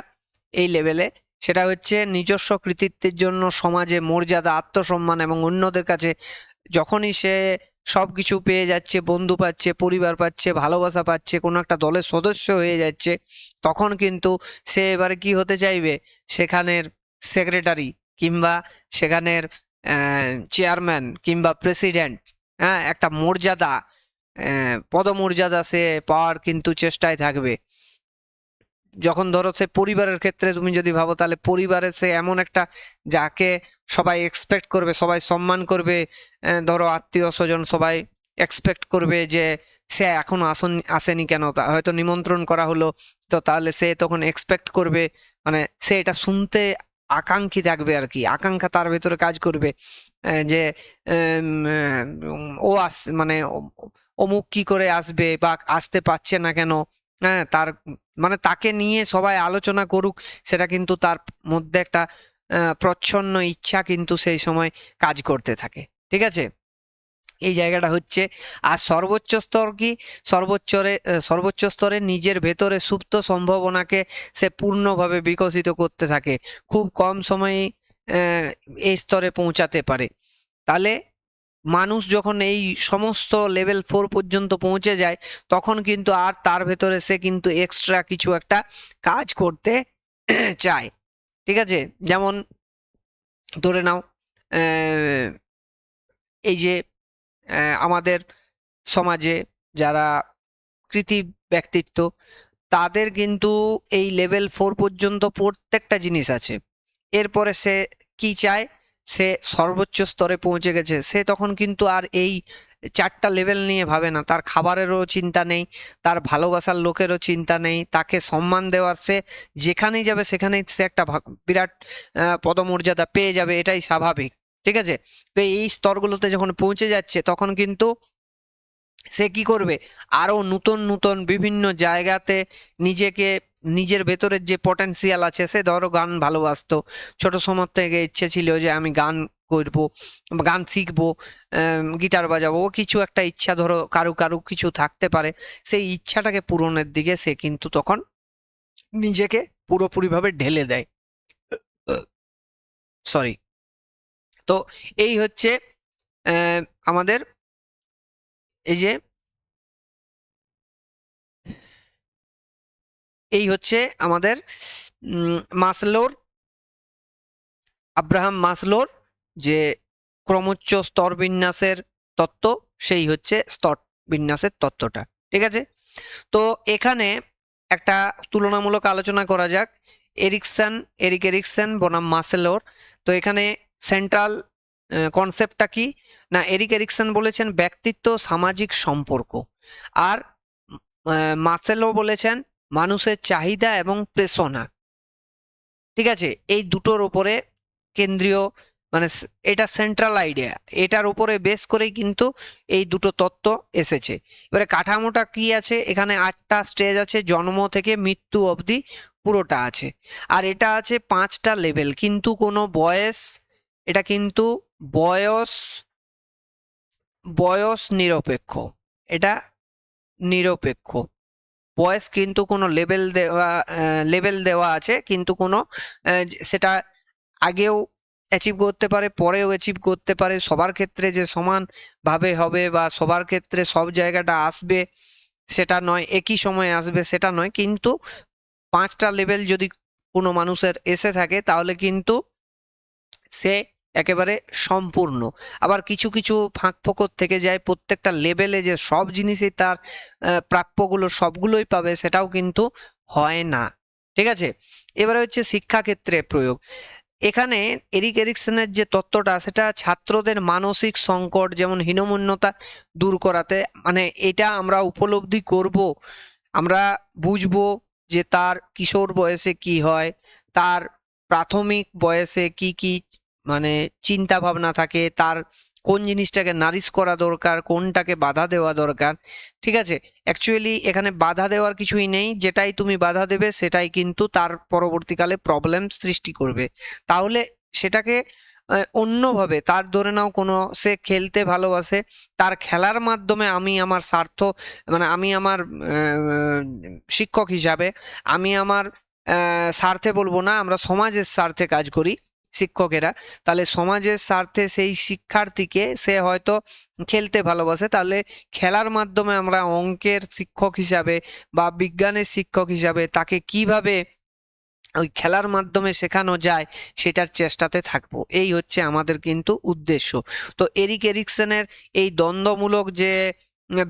এই লেভেলে, সেটা হচ্ছে নিজস্ব কৃতিত্বের জন্য সমাজে মর্যাদা, আত্মসম্মান এবং অন্যদের কাছে যখনই সে সবকিছু পেয়ে যাচ্ছে, বন্ধু পাচ্ছে, পরিবার পাচ্ছে, ভালোবাসা পাচ্ছে, কোনো একটা দলের সদস্য হয়ে যাচ্ছে, তখন কিন্তু সে এবারে কি হতে চাইবে, সেখানের সেক্রেটারি কিংবা সেখানের চেয়ারম্যান কিংবা প্রেসিডেন্ট, হ্যাঁ, একটা মর্যাদা, পদমর্যাদা সে পাওয়ার কিন্তু চেষ্টায় থাকবে। যখন ধরো সে পরিবারের ক্ষেত্রে তুমি যদি ভাবো, তাহলে পরিবারে সে এমন একটা যাকে সবাই এক্সপেক্ট করবে, সবাই সম্মান করবে, ধরো আত্মীয় স্বজন সবাই এক্সপেক্ট করবে যে সে এখনো আসেনি কেন, হয়তো নিমন্ত্রণ করা হলো, তো তাহলে সে তখন এক্সপেক্ট করবে, মানে সে এটা শুনতে আকাঙ্ক্ষী থাকবে আর কি, আকাঙ্ক্ষা তার ভেতরে কাজ করবে, যে ও মানে অমুক কি করে আসবে বা আসতে পারছে না কেন, হ্যাঁ, তার মানে তাকে নিয়ে সবাই আলোচনা করুক, সেটা কিন্তু তার মধ্যে একটা প্রচ্ছন্ন ইচ্ছা কিন্তু সেই সময় কাজ করতে থাকে। ঠিক আছে, এই জায়গাটা হচ্ছে। আর সর্বোচ্চ স্তর কি, সর্বোচ্চ স্তরে নিজের ভেতরে সুপ্ত সম্ভাবনাকে সে পূর্ণভাবে বিকশিত করতে থাকে, খুব কম সময়ে এই স্তরে পৌঁছাতে পারে। তাহলে মানুষ যখন এই সমস্ত লেভেল 4 পর্যন্ত পৌঁছে যায়, তখন কিন্তু আর তার ভেতরে সে কিন্তু এক্সট্রা কিছু একটা কাজ করতে চায়। ঠিক আছে, যেমন ধরে নাও এই যে আমাদের সমাজে যারা কৃতি ব্যক্তিত্ব, তাদের কিন্তু এই লেভেল 4 পর্যন্ত প্রত্যেকটা জিনিস আছে। এরপরে সে কি চায়, সে সর্বোচ্চ স্তরে পৌঁছে গেছে, সে তখন কিন্তু আর এই 4টা লেভেল নিয়ে ভাবে না, তার খাবারেরও চিন্তা নেই, তার ভালোবাসার লোকেরও চিন্তা নেই, তাকে সম্মান দেওয়ার, সে যেখানেই যাবে সেখানেই সে একটা বিরাট পদমর্যাদা পেয়ে যাবে, এটাই স্বাভাবিক। ঠিক আছে, তো এই স্তরগুলোতে যখন পৌঁছে যাচ্ছে, তখন কিন্তু সে কি করবে, আরো নতুন নতুন বিভিন্ন জায়গাতে নিজেকে, নিজের ভেতরের যে পটেনশিয়াল আছে, সে ধরো গান ভালোবাসতো, ছোট সময় থেকে ইচ্ছে ছিল যে আমি গান করবো, গান শিখবো, গিটার বাজাবো, কিছু একটা ইচ্ছা ধরো কারু কারু কিছু থাকতে পারে, সেই ইচ্ছাটাকে পূরণের দিকে সে কিন্তু তখন নিজেকে পুরোপুরিভাবে ঢেলে দেয়। সরি। তো এই হচ্ছে আমাদের এই যে এই হচ্ছে আমাদের মাসলোর, আব্রাহাম মাসলোর যে ক্রমোচ্চ স্তর বিন্যাসের তত্ত্ব, সেই হচ্ছে স্তর বিন্যাসের তত্ত্বটা। ঠিক আছে, তো এখানে একটা তুলনামূলক আলোচনা করা যাক। এরিক এরিকসন বনাম মাসলোর। তো এখানে সেন্ট্রাল কনসেপ্টটা কি না, এরিক এরিকসন বলেছেন ব্যক্তিত্ব সামাজিক সম্পর্ক, আর মাসেলো বলেছেন মানুষের চাহিদা এবং প্রেষণা। ঠিক আছে, এই দুটোর উপরে কেন্দ্রীয়, মানে এটা সেন্ট্রাল আইডিয়া, এটার উপরে বেস করেই কিন্তু এই দুটো তত্ত্ব এসেছে। এবারে কাঠামোটা কি আছে, এখানে 8টা স্টেজ আছে, জন্ম থেকে মৃত্যু অবধি পুরোটা আছে। আর এটা আছে 5টা লেভেল, কিন্তু কোনো বয়স, এটা কিন্তু বয়স বয়স নিরপেক্ষ, এটা নিরপেক্ষ। বয়স কিন্তু কোনো লেভেল দেওয়া আছে, কিন্তু কোনো সেটা আগেও অ্যাচিভ করতে পারে, পরেও অ্যাচিভ করতে পারে, সবার ক্ষেত্রে যে সমান ভাবে হবে বা সবার ক্ষেত্রে সব জায়গাটা আসবে সেটা নয়, একই সময়ে আসবে সেটা নয়, কিন্তু 5টা লেভেল যদি কোনো মানুষের এসে থাকে, তাহলে কিন্তু সে একেবারে সম্পূর্ণ। আবার কিছু কিছু ফাঁক ফোকর থেকে যায়, প্রত্যেকটা লেভেলে যে সব জিনিসই তার প্রাপ্যগুলো সবগুলোই পাবে, সেটাও কিন্তু হয় না। ঠিক আছে, এবারে হচ্ছে শিক্ষাক্ষেত্রে প্রয়োগ। এখানে এরিক এরিকসনের যে তত্ত্বটা, সেটা ছাত্রদের মানসিক সংকট যেমন হীনমন্যতা দূর করাতে, মানে এটা আমরা উপলব্ধি করব, আমরা বুঝবো যে তার কিশোর বয়সে কি হয়, তার প্রাথমিক বয়সে কি কি মানে চিন্তা ভাবনা থাকে, তার কোন জিনিসটাকে নারিশ করা দরকার, কোনটাকে বাধা দেওয়া দরকার। ঠিক আছে, অ্যাকচুয়ালি এখানে বাধা দেওয়ার কিছুই নেই, যেটাই তুমি বাধা দেবে সেটাই কিন্তু তার পরবর্তীকালে প্রবলেম সৃষ্টি করবে। তাহলে সেটাকে অন্যভাবে, তার ধরে নাও কোনো সে খেলতে ভালোবাসে, তার খেলার মাধ্যমে আমি আমার স্বার্থ, মানে আমি আমার শিক্ষক হিসাবে আমি আমার স্বার্থে বলবো না, আমরা সমাজের স্বার্থে কাজ করি শিক্ষকেরা, তাহলে সমাজের স্বার্থে সেই শিক্ষার্থীকে, সে হয়তো খেলতে ভালোবাসে, তাহলে খেলার মাধ্যমে আমরা অঙ্কের শিক্ষক হিসাবে বা বিজ্ঞানের শিক্ষক হিসাবে তাকে কিভাবে ওই খেলার মাধ্যমে শেখানো যায় সেটার চেষ্টাতে থাকবো, এই হচ্ছে আমাদের কিন্তু উদ্দেশ্য। তো এরিক এরিকসনের এই দ্বন্দ্বমূলক যে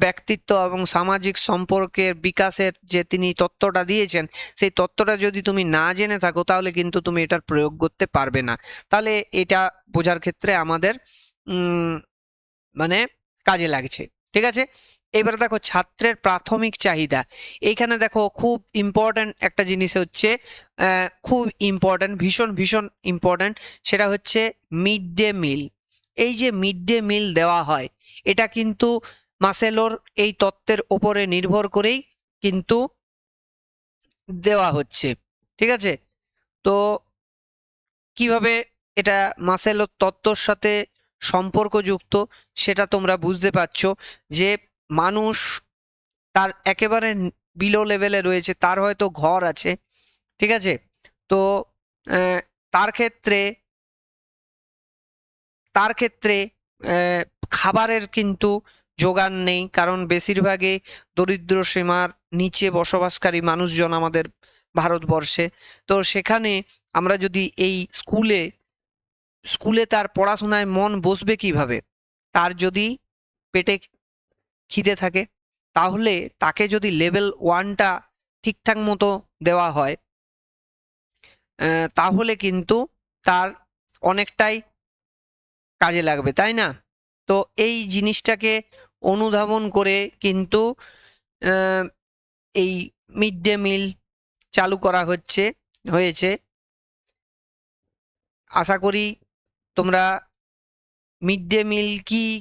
ব্যক্তিত্ব এবং সামাজিক সম্পর্কের বিকাশের যে তিনি তত্ত্বটা দিয়েছেন, সেই তত্ত্বটা যদি তুমি না জেনে থাকো তাহলে কিন্তু তুমি এটার প্রয়োগ করতে পারবে না। তাহলে এটা বোঝার ক্ষেত্রে আমাদের মানে কাজে লাগছে। ঠিক আছে, এবারে দেখো ছাত্রের প্রাথমিক চাহিদা। এইখানে দেখো খুব ইম্পর্ট্যান্ট একটা জিনিস হচ্ছে, খুব ইম্পর্ট্যান্ট, ভীষণ ভীষণ ইম্পর্ট্যান্ট, সেটা হচ্ছে মিড ডে মিল। এই যে মিড ডে মিল দেওয়া হয়, এটা কিন্তু মাসেলোর এই তত্ত্বের ওপরে নির্ভর করেই কিন্তু দেওয়া হচ্ছে। ঠিক আছে, তো কিভাবে এটা মাসেলোর তত্ত্বর সাথে সম্পর্কযুক্ত সেটা তোমরা বুঝতে পারছো, যে মানুষ তার একেবারে বিলো লেভেলে রয়েছে, তার হয়তো ঘর আছে, ঠিক আছে, তো তার ক্ষেত্রে তার ক্ষেত্রে খাবারের কিন্তু যোগান নেই, কারণ বেশিরভাগই দরিদ্র সীমার নিচে বসবাসকারী মানুষজন আমাদের ভারতবর্ষে। তো সেখানে আমরা যদি এই স্কুলে তার পড়াশোনায় মন বসবে কিভাবে? তার যদি পেটে খিদে থাকে, তাহলে তাকে যদি লেভেল 1টা ঠিকঠাক মতো দেওয়া হয়, তাহলে কিন্তু তার অনেকটাই কাজে লাগবে, তাই না? তো এই জিনিসটাকে অনুধাবন করে কিন্তু এই মিড ডে মিল চালু করা হয়েছে। আশা করি তোমরা মিড ডে মিল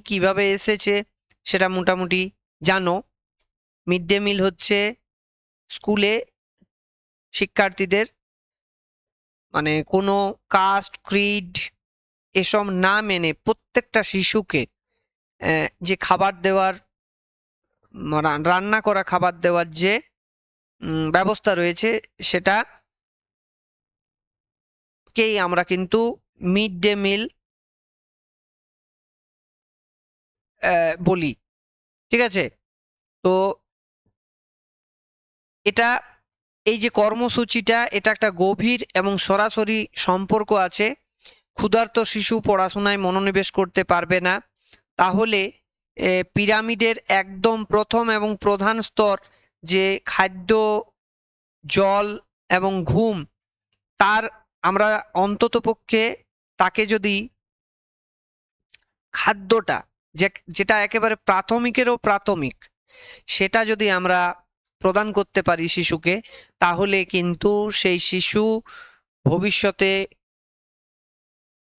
কিভাবে এসেছে সেটা মোটামুটি জানো। মিড ডে মিল হচ্ছে স্কুলে শিক্ষার্থীদের মানে কোনো কাস্ট ক্রিড এসব না মেনে প্রত্যেকটা শিশুকে যে খাবার দেওয়ার, রান্না করা খাবার দেওয়ার যে ব্যবস্থা রয়েছে, সেটাকেই আমরা কিন্তু মিড ডে মিল বলি। ঠিক আছে, তো এটা এই যে কর্মসূচিটা, এটা একটা গভীর এবং সরাসরি সম্পর্ক আছে। ক্ষুধার্ত শিশু পড়াশোনায় মনোনিবেশ করতে পারবে না। তাহলে পিরামিডের একদম প্রথম এবং প্রধান স্তর যে খাদ্য, জল এবং ঘুম, তার আমরা অন্ততপক্ষে তাকে যদি খাদ্যটা যেটা একেবারে প্রাথমিকেরও প্রাথমিক, সেটা যদি আমরা প্রদান করতে পারি শিশুকে, তাহলে কিন্তু সেই শিশু ভবিষ্যতে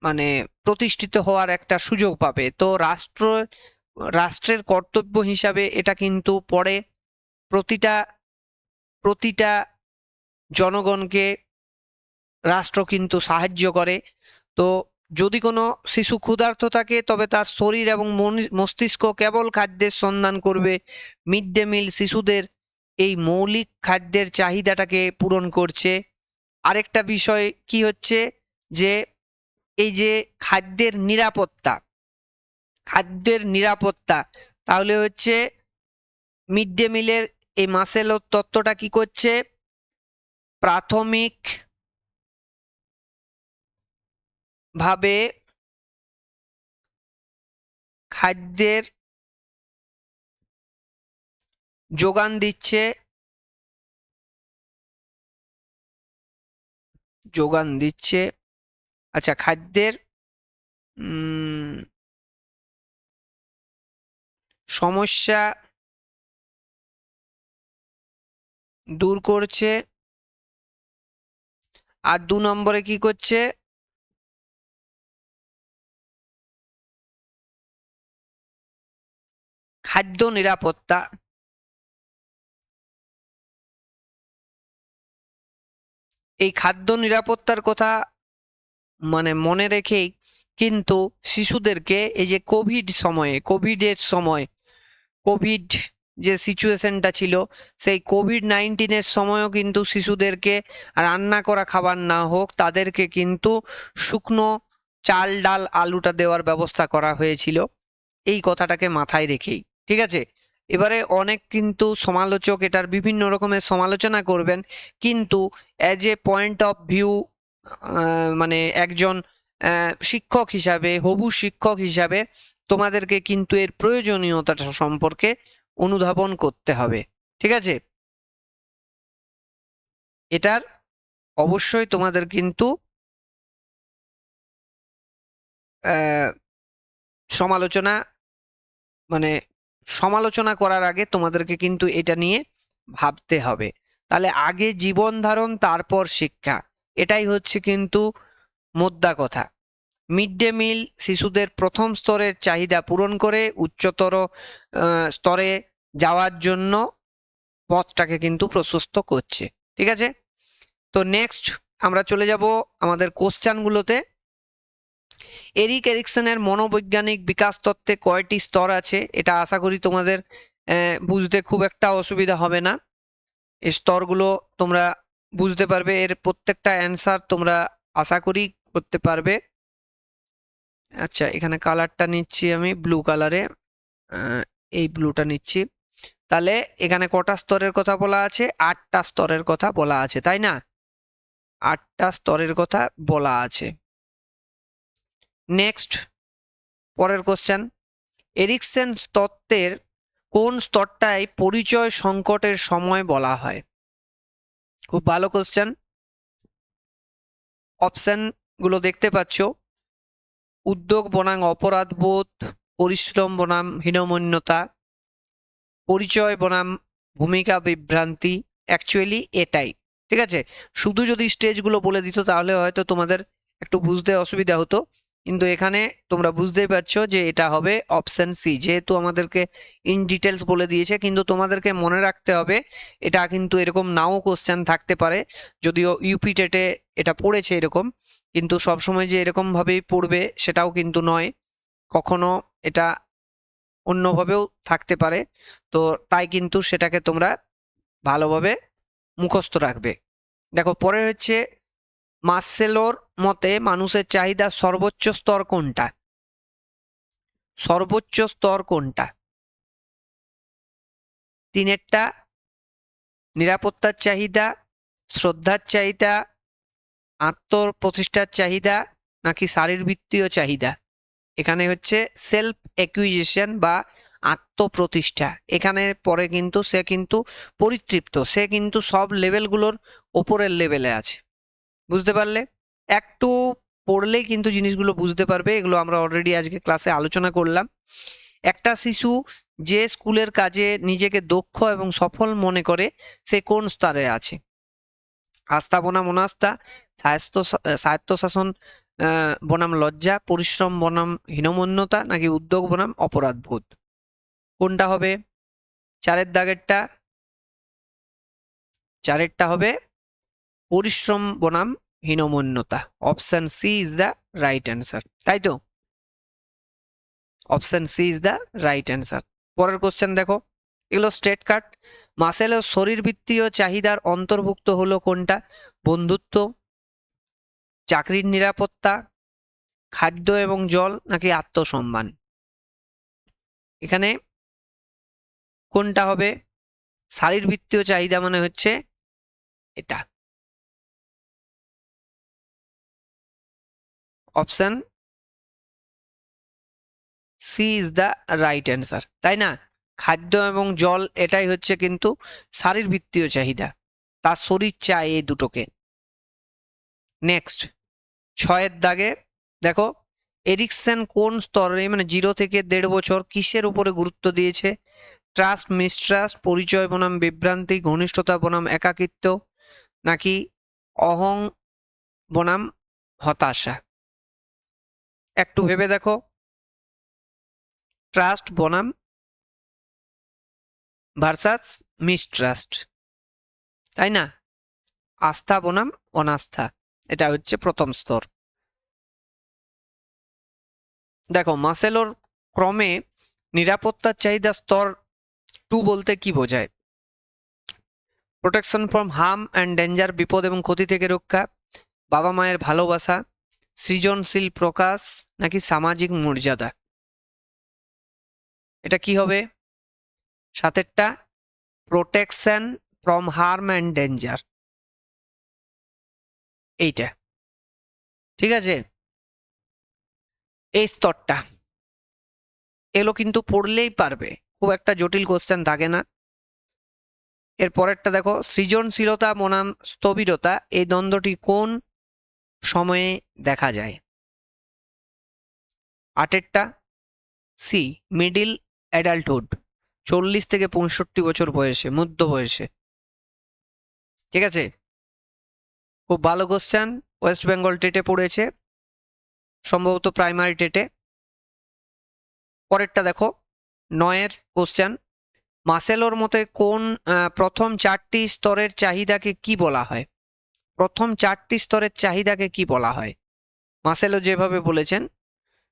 মানে প্রতিষ্ঠিত হওয়ার একটা সুযোগ পাবে। তো রাষ্ট্রের কর্তব্য হিসাবে এটা কিন্তু পড়ে প্রতিটা জনগণকে রাষ্ট্র কিন্তু সাহায্য করে। তো যদি কোনো শিশু ক্ষুধার্ত থাকে, তবে তার শরীর এবং মস্তিষ্ক কেবল খাদ্যের সন্ধান করবে। মিড ডে মিল শিশুদের এই মৌলিক খাদ্যের চাহিদাটাকে পূরণ করছে। আরেকটা বিষয় কি হচ্ছে, যে এই যে খাদ্যের নিরাপত্তা, তাহলে হচ্ছে মিড ডে মিলের এই মাসেলোর তত্ত্বটা কি করছে, প্রাথমিক ভাবে খাদ্যের যোগান দিচ্ছে, আচ্ছা, খাদ্যের সমস্যা দূর করছে। আর 2 নম্বরে কি করছে, খাদ্য নিরাপত্তা। এই খাদ্য নিরাপত্তার কথা মানে মনে রেখেই কিন্তু শিশুদেরকে এই যে কোভিডের সময় কোভিড যে সিচুয়েশনটা ছিল, সেই কোভিড-19-এর সময়ও কিন্তু শিশুদেরকে রান্না করা খাবার না হোক, তাদেরকে কিন্তু শুকনো চাল ডাল আলুটা দেওয়ার ব্যবস্থা করা হয়েছিল, এই কথাটাকে মাথায় রেখেই। ঠিক আছে, এবারে অনেক কিন্তু সমালোচক এটার বিভিন্ন রকমের সমালোচনা করবেন, কিন্তু as a point of view, মানে একজন শিক্ষক হিসাবে, হবু শিক্ষক হিসাবে তোমাদেরকে কিন্তু এর প্রয়োজনীয়তা সম্পর্কে অনুধাবন করতে হবে। ঠিক আছে, এটার অবশ্যই তোমাদের কিন্তু সমালোচনা, মানে সমালোচনা করার আগে তোমাদেরকে কিন্তু এটা নিয়ে ভাবতে হবে। তাহলে আগে জীবন ধারণ, তারপর শিক্ষা, এটাই হচ্ছে কিন্তু মোদ্দা কথা। মিড ডে মিল শিশুদের প্রথম স্তরের চাহিদা পূরণ করে উচ্চতর স্তরে যাওয়ার জন্য পথটাকে কিন্তু প্রশস্ত করছে। ঠিক আছে, তো নেক্সট আমরা চলে যাব আমাদের কোশ্চেনগুলোতে। এরিক এরিকসনের মনোবৈজ্ঞানিক বিকাশ তত্ত্বে কয়টি স্তর আছে? এটা আশা করি তোমাদের বুঝতে খুব একটা অসুবিধা হবে না। এই স্তরগুলো তোমরা বুঝতে পারবে, এর প্রত্যেকটা অ্যান্সার তোমরা আশা করি করতে পারবে। আচ্ছা, এখানে কালারটা নিচ্ছি আমি ব্লু কালারে, এই ব্লুটা নিচ্ছি। তাহলে এখানে কটা স্তরের কথা বলা আছে? 8টা স্তরের কথা বলা আছে, তাই না? 8টা স্তরের কথা বলা আছে। নেক্সট, পরের কোশ্চেন, এরিকসন তত্ত্বের কোন স্তরটায় পরিচয় সংকটের সময় বলা হয়? খুব ভালো কোশ্চেন। অপশন গুলো দেখতে পাচ্ছ, উদ্যোগ বনাম অপরাধ বোধ, পরিশ্রম বনাম হীনমন্যতা, পরিচয় বনাম ভূমিকা বিভ্রান্তি। অ্যাকচুয়ালি এটাই। ঠিক আছে, শুধু যদি স্টেজগুলো বলে দিত তাহলে হয়তো তোমাদের একটু বুঝতে অসুবিধা হতো, কিন্তু এখানে তোমরা বুঝতেই পারছো যে এটা হবে অপশন সি, যেহেতু আমাদেরকে ইন ডিটেলস বলে দিয়েছে। কিন্তু তোমাদেরকে মনে রাখতে হবে এটা কিন্তু এরকম নাও কোশ্চেন থাকতে পারে, যদিও ইউপি টেটে এটা পড়েছে এরকম, কিন্তু সবসময় যে এরকম ভাবেই পড়বে সেটাও কিন্তু নয়, কখনো এটা অন্যভাবেও থাকতে পারে। তো তাই কিন্তু সেটাকে তোমরা ভালোভাবে মুখস্থ রাখবে। দেখো, পরে হচ্ছে মার্সেলোর মতে মানুষের চাহিদার সর্বোচ্চ স্তর কোনটা? সর্বোচ্চ স্তর কোনটা? তিনেরটা, নিরাপত্তার চাহিদা, শ্রদ্ধার চাহিদা, আত্মপ্রতিষ্ঠার চাহিদা, নাকি শারীরবৃত্তীয় চাহিদা? এখানে হচ্ছে সেলফ অ্যাকুইজিশন বা আত্মপ্রতিষ্ঠা। এখানে পরে কিন্তু সে কিন্তু পরিতৃপ্ত, সে কিন্তু সব লেভেলগুলোর ওপরের লেভেলে আছে। বুঝতে পারলে? একটু পড়লেই কিন্তু জিনিসগুলো বুঝতে পারবে। এগুলো আমরা অলরেডি আজকে ক্লাসে আলোচনা করলাম। একটা শিশু যে স্কুলের কাজে নিজেকে দক্ষ এবং সফল মনে করে সে কোন স্তরে আছে? আস্থা বনাম অনাস্থা, স্বায়ত্তশাসন বনাম লজ্জা, পরিশ্রম বনাম হীনমন্যতা, নাকি উদ্যোগ বনাম অপরাধ বোধ? কোনটা হবে? চারের দাগেরটা, চারেরটা হবে পরিশ্রম বনাম হীনমন্যতা। Option C is the right answer, তাই তো? Option C is the right answer. পরের কোশ্চেন দেখো, এগুলো স্ট্রেট কাট। মাসেলের শরীরবৃত্তীয় চাহিদার অন্তর্ভুক্ত হলো কোনটা? বন্ধুত্ব, চাকরির নিরাপত্তা, খাদ্য এবং জল, নাকি আত্মসম্মান? এখানে কোনটা হবে? শারীরবৃত্তীয় চাহিদা মানে হচ্ছে এটা, option C is the right answer, তাই না? খাদ্য এবং জল এটাই হচ্ছে কিন্তু শারীরবৃত্তীয় চাহিদা, তার শরীর চায় এই দুটোকে। নেক্সট, 6এর দাগে দেখো, এরিকসন কোন স্তরে, মানে 0 থেকে 1.5 বছর, কিসের উপরে গুরুত্ব দিয়েছে? ট্রাস্ট মিসট্রাস্ট, পরিচয় বনাম বিভ্রান্তি, ঘনিষ্ঠতা বনাম একাকিত্ব, নাকি অহং বনাম হতাশা? একটু ভেবে দেখো, ট্রাস্ট বনাম ভার্সাস মিসট্রাস্ট, তাই না? আস্থা বনাম অনাস্থা, এটা হচ্ছে প্রথম স্তর। দেখো, মাসেলোর ক্রমে নিরাপত্তার চাহিদা স্তর 2 বলতে কি বোঝায়? Protection from harm and danger, বিপদ এবং ক্ষতি থেকে রক্ষা, বাবা মায়ের ভালোবাসা, সৃজনশীল প্রকাশ, নাকি সামাজিক মর্যাদা? এটা কি হবে? সাতেরটা protection from harm and danger, এইটা। ঠিক আছে, এই স্তরটা এগুলো কিন্তু পড়লেই পারবে, খুব একটা জটিল কোশ্চেন থাকে না। এর পরেরটা দেখো, সৃজনশীলতা বনাম স্থবিরতা, এই দ্বন্দ্বটি কোন সময়ে দেখা যায়? আটেরটা সি মিডিল অ্যাডাল্টহুড, 40 থেকে 65 বছর বয়সে, মধ্য বয়সে। ঠিক আছে, খুব ভালো কোশ্চেন, ওয়েস্ট বেঙ্গল টেটে পড়েছে, সম্ভবত প্রাইমারি টেটে। পরেরটা দেখো, 9-এর কোশ্চেন, মাসেলোর মতে কোন প্রথম 4টি স্তরের চাহিদাকে কি বলা হয়? প্রথম 4টি স্তরের চাহিদাকে কি বলা হয়? মাসেলো যেভাবে বলেছেন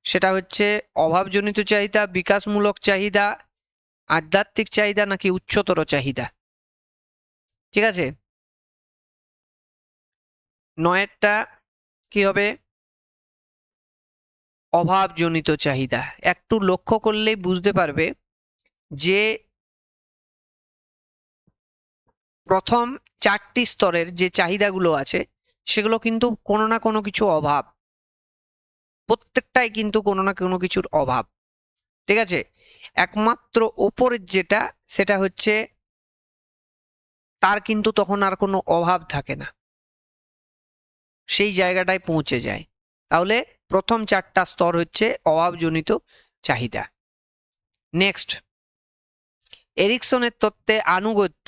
সেটা হচ্ছে অভাবজনিত চাহিদা, বিকাশমূলক চাহিদা, আধ্যাত্মিক চাহিদা নাকি উচ্চতর চাহিদা। ঠিক আছে, 9-এরটা কি হবে? অভাবজনিত চাহিদা। একটু লক্ষ্য করলেই বুঝতে পারবে যে প্রথম 4টি স্তরের যে চাহিদাগুলো আছে সেগুলো কিন্তু কোনো না কোনো কিছু অভাব, প্রত্যেকটাই কিন্তু কোনো না কোনো কিছুর অভাব। ঠিক আছে, একমাত্র ওপরের যেটা সেটা হচ্ছে তার কিন্তু তখন আর কোনো অভাব থাকে না, সেই জায়গাটায় পৌঁছে যায়। তাহলে প্রথম 4টা স্তর হচ্ছে অভাবজনিত চাহিদা। নেক্সট, এরিকসনের তত্ত্বে আনুগত্য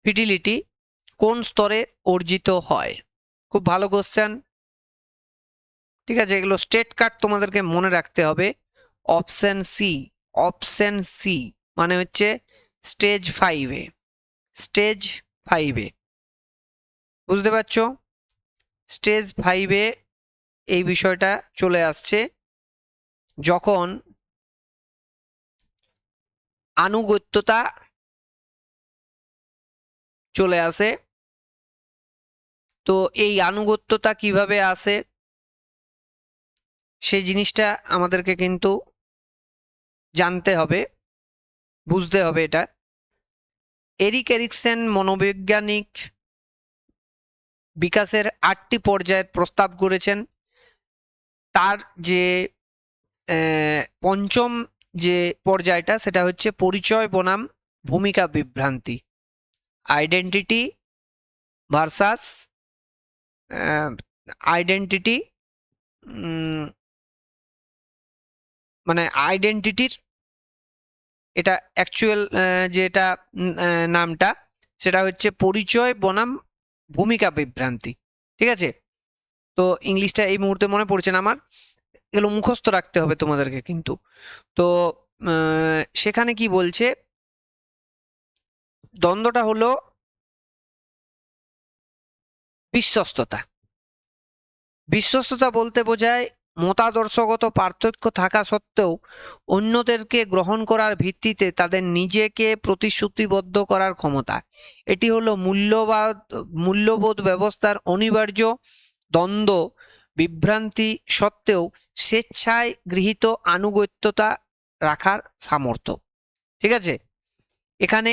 ফিডিলিটি কোন স্তরে অর্জিত হয়? খুব ভালো কোশ্চেন। ঠিক আছে, এগুলো স্টেট কার্ড তোমাদেরকে মনে রাখতে হবে। অপশন সি, অপশন সি মানে হচ্ছে স্টেজ 5-এ, স্টেজ 5-এ, বুঝতে পারছো? স্টেজ 5-এ এই বিষয়টা চলে আসছে যখন আনুগত্যতা চলে আসে। তো এই আনুগত্যতা কিভাবে আসে সেই জিনিসটা আমাদেরকে কিন্তু জানতে হবে, বুঝতে হবে এটা। এরিক এরিকসন মনোবৈজ্ঞানিক বিকাশের 8টি পর্যায়ের প্রস্তাব করেছেন। তার যে পঞ্চম যে পর্যায়টা সেটা হচ্ছে পরিচয় বনাম ভূমিকা বিভ্রান্তি, আইডেন্টিটি ভার্সাস আইডেন্টিটি, মানে আইডেন্টিটির এটা অ্যাকচুয়াল যেটা নামটা সেটা হচ্ছে পরিচয় বনাম ভূমিকা বিভ্রান্তি। ঠিক আছে, তো ইংলিশটা এই মুহূর্তে মনে পড়ছে না আমার, এগুলো মুখস্থ রাখতে হবে তোমাদেরকে কিন্তু। তো সেখানে কি বলছে, দ্বন্দ্বটা হলো বিশ্বস্ততা। বিশ্বস্ততা বলতে বোঝায় মতাদর্শগত পার্থক্য থাকা সত্ত্বেও অন্যদেরকে গ্রহণ করার ভিত্তিতে তাদের নিজেকে প্রতিশ্রুতিবদ্ধ করার ক্ষমতা। এটি হলো মূল্যবোধ ব্যবস্থার অনিবার্য দ্বন্দ্ব বিভ্রান্তি সত্ত্বেও স্বেচ্ছায় গৃহীত আনুগত্যতা রাখার সামর্থ্য। ঠিক আছে, এখানে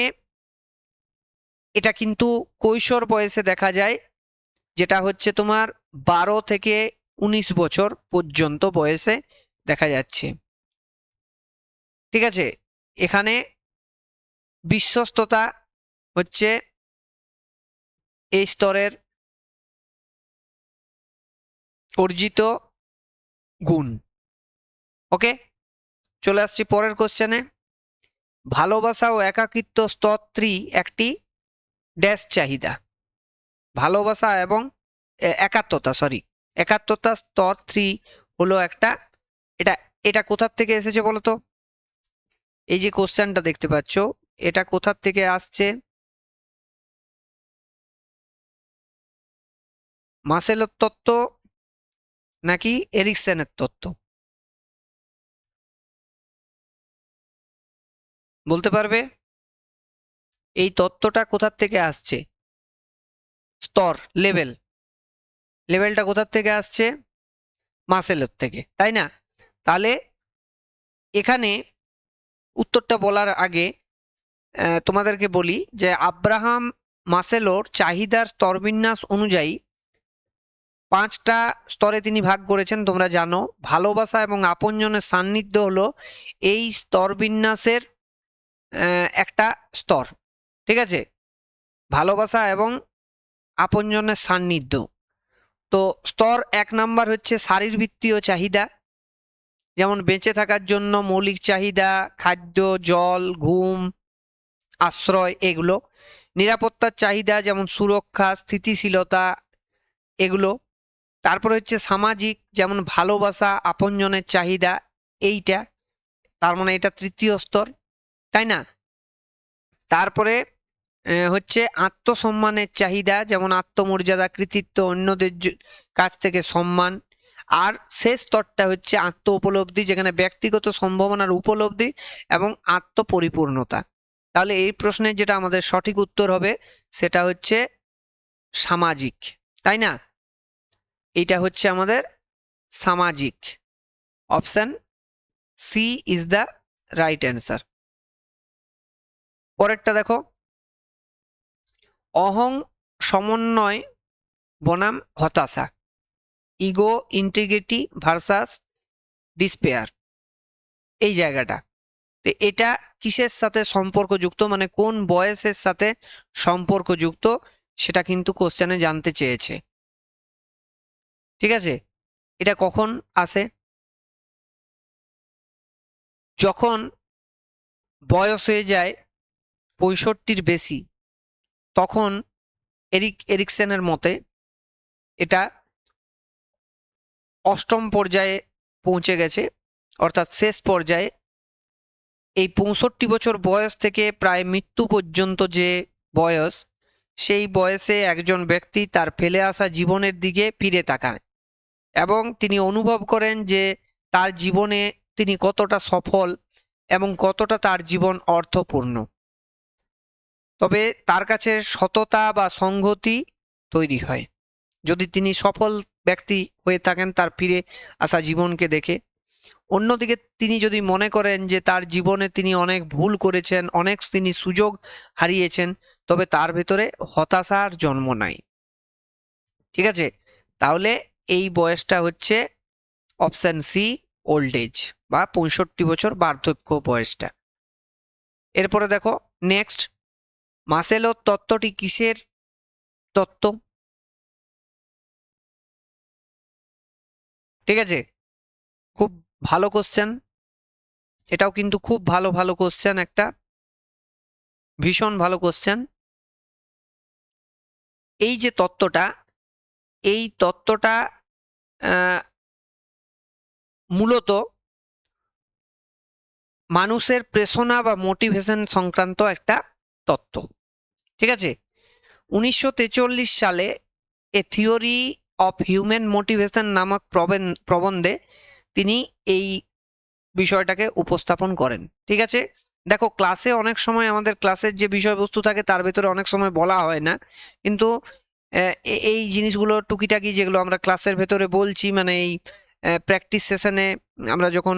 এটা কিন্তু কৈশোর বয়সে দেখা যায়, যেটা হচ্ছে তোমার 12 থেকে 19 বছর পর্যন্ত বয়সে দেখা যাচ্ছে। ঠিক আছে, এখানে বিশ্বস্ততা হচ্ছে এই স্তরের অর্জিত গুণ। ওকে, চলে আসছি পরের কোশ্চেনে। ভালোবাসা ও একাকিত্ব স্তর 3 একটি ড্যাশ চাহিদা। ভালোবাসা এবং একাত্মতা স্তর 3 হলো একটা, এটা এটা কোথার থেকে এসেছে বলো তো? এই যে কোশ্চেনটা দেখতে পাচ্ছ এটা কোথার থেকে আসছে? মাসেলোর তত্ত্ব নাকি এরিকসনের তত্ত্ব? বলতে পারবে এই তত্ত্বটা কোথার থেকে আসছে? স্তর, লেভেলটা কোথার থেকে আসছে? মাসেলোর থেকে, তাই না? তাহলে এখানে উত্তরটা বলার আগে তোমাদেরকে বলি যে আব্রাহাম মাসেলোর চাহিদার স্তরবিন্যাস অনুযায়ী 5টা স্তরে তিনি ভাগ করেছেন, তোমরা জানো। ভালোবাসা এবং আপনজনের সান্নিধ্য হলো এই স্তরবিন্যাসের একটা স্তর, ঠিক আছে? ভালোবাসা এবং আপনজনের সান্নিধ্য। তো স্তর 1 নাম্বার হচ্ছে শারীরবৃত্তীয় চাহিদা, যেমন বেঁচে থাকার জন্য মৌলিক চাহিদা, খাদ্য, জল, ঘুম, আশ্রয়, এগুলো। নিরাপত্তার চাহিদা, যেমন সুরক্ষা, স্থিতিশীলতা, এগুলো। তারপরে হচ্ছে সামাজিক, যেমন ভালোবাসা, আপনজনের চাহিদা, এইটা। তার মানে এটা তৃতীয় স্তর, তাই না? তারপরে হচ্ছে আত্মসম্মানের চাহিদা, যেমন আত্মমর্যাদা, কৃতিত্ব, অন্যদের কাছ থেকে সম্মান। আর শেষ স্তরটা হচ্ছে আত্ম উপলব্ধি, যেখানে ব্যক্তিগত সম্ভাবনার উপলব্ধি এবং আত্মপরিপূর্ণতা। তাহলে এই প্রশ্নের যেটা আমাদের সঠিক উত্তর হবে সেটা হচ্ছে সামাজিক, তাই না? এটা হচ্ছে আমাদের সামাজিক। Option C is the right answer. পরেরটা দেখো, অহং সমন্বয় বনাম হতাশা, ইগো ইন্টিগ্রিটি ভার্সাস ডিসপেয়ার, এই জায়গাটা। তো এটা কিসের সাথে সম্পর্কযুক্ত, মানে কোন বয়সের সাথে সম্পর্কযুক্ত, সেটা কিন্তু কোশ্চেনে জানতে চেয়েছে, ঠিক আছে? এটা কখন আসে? যখন বয়স হয়ে যায় 65-র বেশি, তখন এরিকসনের মতে এটা অষ্টম পর্যায়ে পৌঁছে গেছে, অর্থাৎ শেষ পর্যায়ে। এই 65 বছর বয়স থেকে প্রায় মৃত্যু পর্যন্ত যে বয়স, সেই বয়সে একজন ব্যক্তি তার ফেলে আসা জীবনের দিকে ফিরে তাকায় এবং তিনি অনুভব করেন যে তার জীবনে তিনি কতটা সফল এবং কতটা তার জীবন অর্থপূর্ণ। তবে তার কাছে সততা বা সংগতি তৈরি হয় যদি তিনি সফল ব্যক্তি হয়ে থাকেন তার ফিরে আসা জীবনকে দেখে। অন্যদিকে তিনি যদি মনে করেন যে তার জীবনে তিনি অনেক ভুল করেছেন, অনেক তিনি সুযোগ হারিয়েছেন, তবে তার ভেতরে হতাশার জন্ম নেয়, ঠিক আছে? তাহলে এই বয়সটা হচ্ছে অপশন সি, ওল্ড এজ বা 65 বছর বার্ধক্য বয়সটা। এরপরে দেখো নেক্সট, মাসেলোর তত্ত্বটি কিসের তত্ত্ব? ঠিক আছে, খুব ভালো কোশ্চেন, এটাও কিন্তু খুব ভালো ভালো কোশ্চেন, একটা ভীষণ ভালো কোশ্চেন। এই যে তত্ত্বটা, এই তত্ত্বটা মূলত মানুষের প্রেরণা বা মোটিভেশন সংক্রান্ত একটা তত্ত্ব, ঠিক আছে? 1943 সালে এ থিওরি অফ হিউম্যান মোটিভেশন নামক প্রবন্ধে তিনি এই বিষয়টাকে উপস্থাপন করেন, ঠিক আছে? দেখো ক্লাসে অনেক সময় আমাদের ক্লাসের যে বিষয়বস্তু থাকে তার ভেতরে অনেক সময় বলা হয় না, কিন্তু এই জিনিসগুলো টুকিটাকি যেগুলো আমরা ক্লাসের ভেতরে বলছি, মানে এই প্র্যাকটিস সেশনে আমরা যখন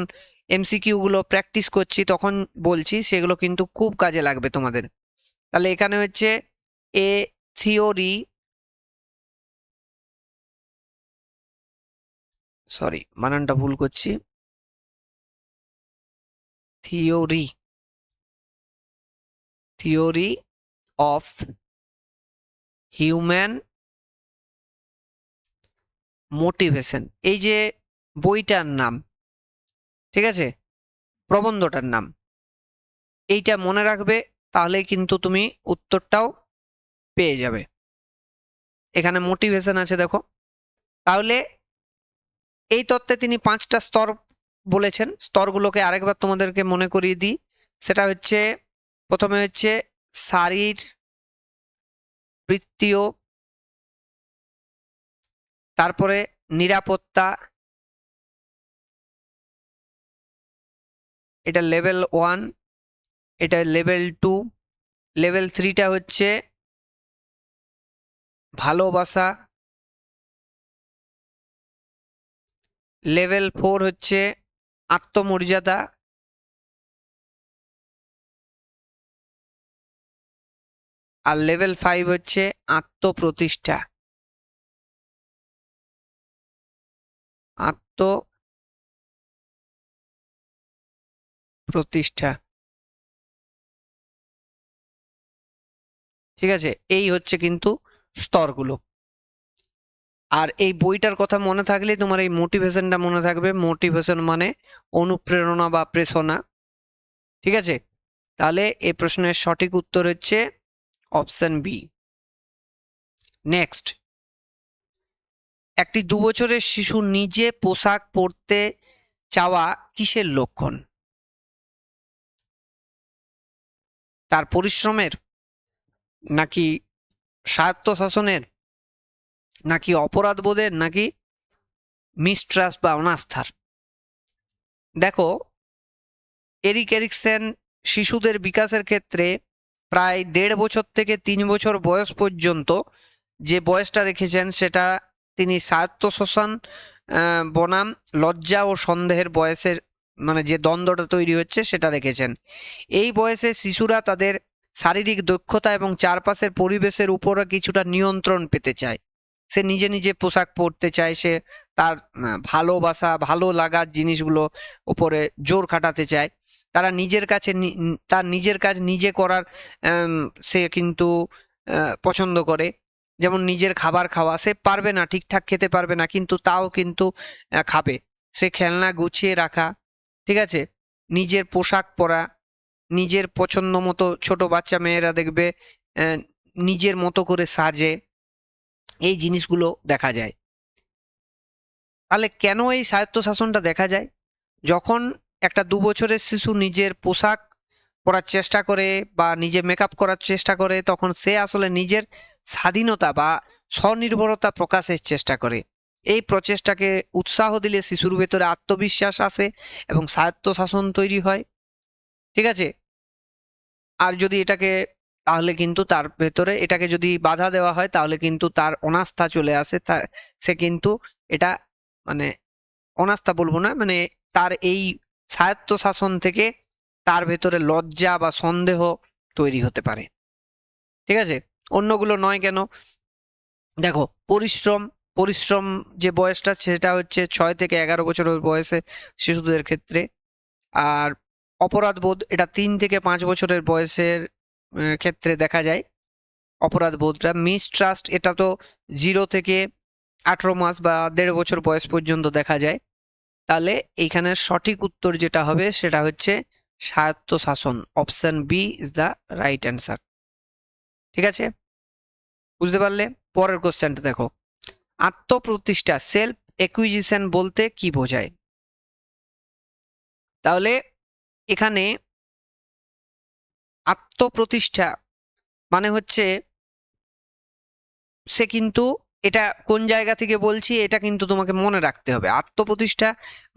এমসিকিউ গুলো প্র্যাকটিস করছি তখন বলছি, সেগুলো কিন্তু খুব কাজে লাগবে তোমাদের। তাহলে এখানে হচ্ছে এ থিওরি, সরি বানানটা ভুল করছি, থিওরি অফ হিউম্যান মোটিভেশন, এই যে বইটার নাম, ঠিক আছে, প্রবন্ধটার নাম, এইটা মনে রাখবে, তাহলে কিন্তু তুমি উত্তরটাও পেয়ে যাবে। এখানে মোটিভেশন আছে দেখো। তাহলে এই তত্ত্বে তিনি 5টা স্তর বলেছেন, স্তরগুলোকে আরেকবার তোমাদেরকে মনে করিয়ে দিই। সেটা হচ্ছে, প্রথমে হচ্ছে শারীরবৃত্তীয়, তারপরে নিরাপত্তা, এটা লেভেল 1, এটা লেভেল 2, লেভেল 3টা হচ্ছে ভালোবাসা, লেভেল 4 হচ্ছে আত্মমর্যাদা, আর লেভেল 5 হচ্ছে আত্মপ্রতিষ্ঠা। আত্মপ্রতিষ্ঠা, ঠিক আছে? এই হচ্ছে কিন্তু স্তরগুলো। আর এই বইটার কথা মনে থাকলে তোমার এই মোটিভেশনটা মনে থাকবে। মোটিভেশন মানে অনুপ্রেরণা বা প্রেরণা, ঠিক আছে? তাহলে এই প্রশ্নের সঠিক উত্তর হচ্ছে অপশন বি। নেক্সট, একটি 2 বছরের শিশু নিজে পোশাক পরতে চাওয়া কিসের লক্ষণ? তার পরিশ্রমের, নাকি স্বায়ত্তশাসনের, নাকি অপরাধবোধের, নাকি মিস্ট্রাস্ট বা অনাস্থার? দেখো, এরিক এরিকসন শিশুদের বিকাশের ক্ষেত্রে প্রায় 1.5 বছর থেকে 3 বছর বয়স পর্যন্ত যে বয়সটা রেখেছেন সেটা তিনি স্বায়ত্তশাসন বনাম লজ্জা ও সন্দেহের বয়সের, মানে যে দ্বন্দ্বটা তৈরি হচ্ছে সেটা রেখেছেন। এই বয়সে শিশুরা তাদের শারীরিক দক্ষতা এবং চারপাশের পরিবেশের উপরে কিছুটা নিয়ন্ত্রণ পেতে চায়। সে নিজে নিজে পোশাক পরতে চায়, সে তার ভালোবাসা, ভালো লাগার জিনিসগুলো উপরে জোর খাটাতে চায়। তারা নিজের কাছে তার নিজের কাজ নিজে করার সে কিন্তু পছন্দ করে। যেমন নিজের খাবার খাওয়া, সে পারবে না, ঠিকঠাক খেতে পারবে না, কিন্তু তাও কিন্তু খাবে। সে খেলনা গুছিয়ে রাখা, ঠিক আছে? নিজের পোশাক পরা, নিজের পছন্দ মতো, ছোট বাচ্চা মেয়েরা দেখবে নিজের মতো করে সাজে, এই জিনিসগুলো দেখা যায়। তাহলে কেন এই স্বায়ত্তশাসনটা দেখা যায়? যখন একটা 2 বছরের শিশু নিজের পোশাক পরার চেষ্টা করে বা নিজে মেকআপ করার চেষ্টা করে, তখন সে আসলে নিজের স্বাধীনতা বা স্বনির্ভরতা প্রকাশের চেষ্টা করে। এই প্রচেষ্টাকে উৎসাহ দিলে শিশুর ভেতরে আত্মবিশ্বাস আসে এবং স্বায়ত্তশাসন তৈরি হয়, ঠিক আছে? আর যদি এটাকে, তাহলে কিন্তু তার ভেতরে এটাকে যদি বাধা দেওয়া হয় তাহলে কিন্তু তার অনাস্থা চলে আসে। সে কিন্তু এটা, মানে অনাস্থা বলবো না, মানে তার এই স্বায়ত্তশাসন থেকে তার ভেতরে লজ্জা বা সন্দেহ তৈরি হতে পারে, ঠিক আছে? অন্যগুলো নয় কেন? দেখো, পরিশ্রম, পরিশ্রম যে বয়সটা সেটা হচ্ছে 6 থেকে 11 বছরের বয়সে শিশুদের ক্ষেত্রে। আর অপরাধবোধ, এটা 3 থেকে 5 বছরের বয়সের ক্ষেত্রে দেখা যায় অপরাধবোধটা। মিসট্রাস্ট, এটা তো 0 থেকে 18 মাস বা 1.5 বছর বয়স পর্যন্ত দেখা যায়। তাহলে এইখানে সঠিক উত্তর যেটা হবে সেটা হচ্ছে স্বায়ত্তশাসন। Option B is the right answer, ঠিক আছে? বুঝতে পারলে? পরের কোশ্চেনটা দেখো, আত্মপ্রতিষ্ঠা, সেলফ একুইজিশন বলতে কি বোঝায়? তাহলে এখানে আত্মপ্রতিষ্ঠা মানে হচ্ছে, সে কিন্তু, এটা কোন জায়গা থেকে বলছি এটা কিন্তু তোমাকে মনে রাখতে হবে। আত্মপ্রতিষ্ঠা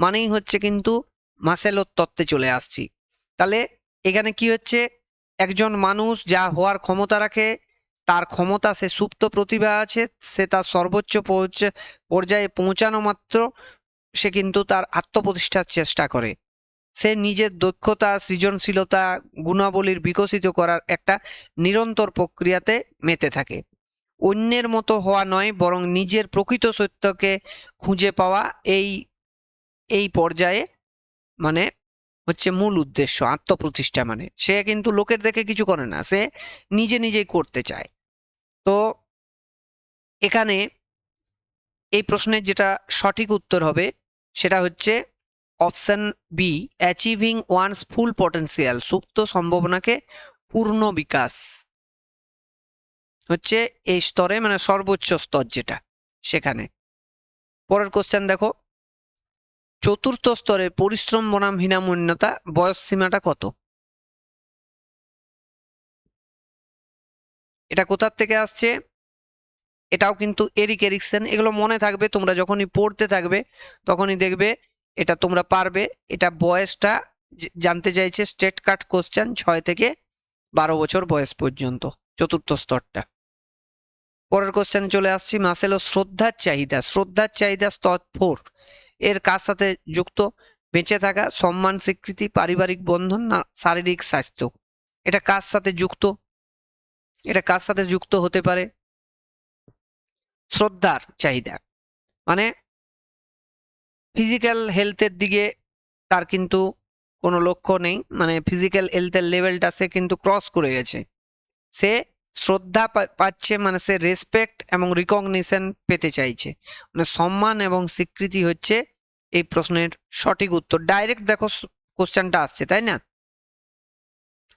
মানেই হচ্ছে কিন্তু মাসেলোর তত্ত্বে চলে আসছি। তাহলে এখানে কি হচ্ছে, একজন মানুষ যা হওয়ার ক্ষমতা রাখে, তার ক্ষমতা, সে সুপ্ত প্রতিভা আছে, সে তার সর্বোচ্চ পর্যায়ে পৌঁছানো মাত্র সে কিন্তু তার আত্মপ্রতিষ্ঠার চেষ্টা করে। সে নিজের দক্ষতা, সৃজনশীলতা, গুণাবলীর বিকশিত করার একটা নিরন্তর প্রক্রিয়াতে মেতে থাকে। অন্যের মতো হওয়া নয়, বরং নিজের প্রকৃত সত্যকে খুঁজে পাওয়া, এই এই পর্যায়ে মানে হচ্ছে মূল উদ্দেশ্য। আত্মপ্রতিষ্ঠা মানে সে কিন্তু লোকের দেখে কিছু করে না, সে নিজে নিজেই করতে চায়। তো এখানে এই প্রশ্নের যেটা সঠিক উত্তর হবে সেটা হচ্ছে অপশন বি, অ্যাচিভিং ওয়ানস ফুল পটেনশিয়াল, সুপ্ত সম্ভাবনাকে পূর্ণ বিকাশ হচ্ছে এই স্তরে, মানে সর্বোচ্চ স্তর যেটা সেখানে। পরের কোশ্চেন দেখো, চতুর্থ স্তরে পরিশ্রম বনাম হীনমন্যতা, বয়স সীমাটা কত? এটা কোথার থেকে আসছে? এটাও কিন্তু এরিক এরিকসন। এগুলো মনে থাকবে, তোমরা যখনই পড়তে থাকবে তখনই দেখবে এটা তোমরা পারবে। এটা বয়সটা জানতে চাইছে, স্টেট কাট কোশ্চেন, 6 থেকে 12 বছর বয়স পর্যন্ত, চতুর্থ স্তরটা। পরের কোশ্চেনে চলে আসছি, মাসেলো শ্রদ্ধার চাহিদা, শ্রদ্ধার চাহিদা স্তর 4 এর কার সাথে যুক্ত? বেঁচে থাকা, সম্মান, স্বীকৃতি, পারিবারিক বন্ধন, না শারীরিক স্বাস্থ্য? এটা কার সাথে যুক্ত? এটা কার সাথে যুক্ত হতে পারে? শ্রদ্ধার চাহিদা, মানে ফিজিক্যাল হেলথের দিকে তার কিন্তু কোনো লক্ষ্য নেই, মানে ফিজিক্যাল হেলথের লেভেলটা সে কিন্তু ক্রস করে গেছে, সে শ্রদ্ধা পাচ্ছে, মানে সে রেসপেক্ট এবং রিকগনিশন পেতে চাইছে, মানে সম্মান এবং স্বীকৃতি হচ্ছে এই প্রশ্নের সঠিক উত্তর। ডাইরেক্ট দেখো কোশ্চেনটা আসছে, তাই না?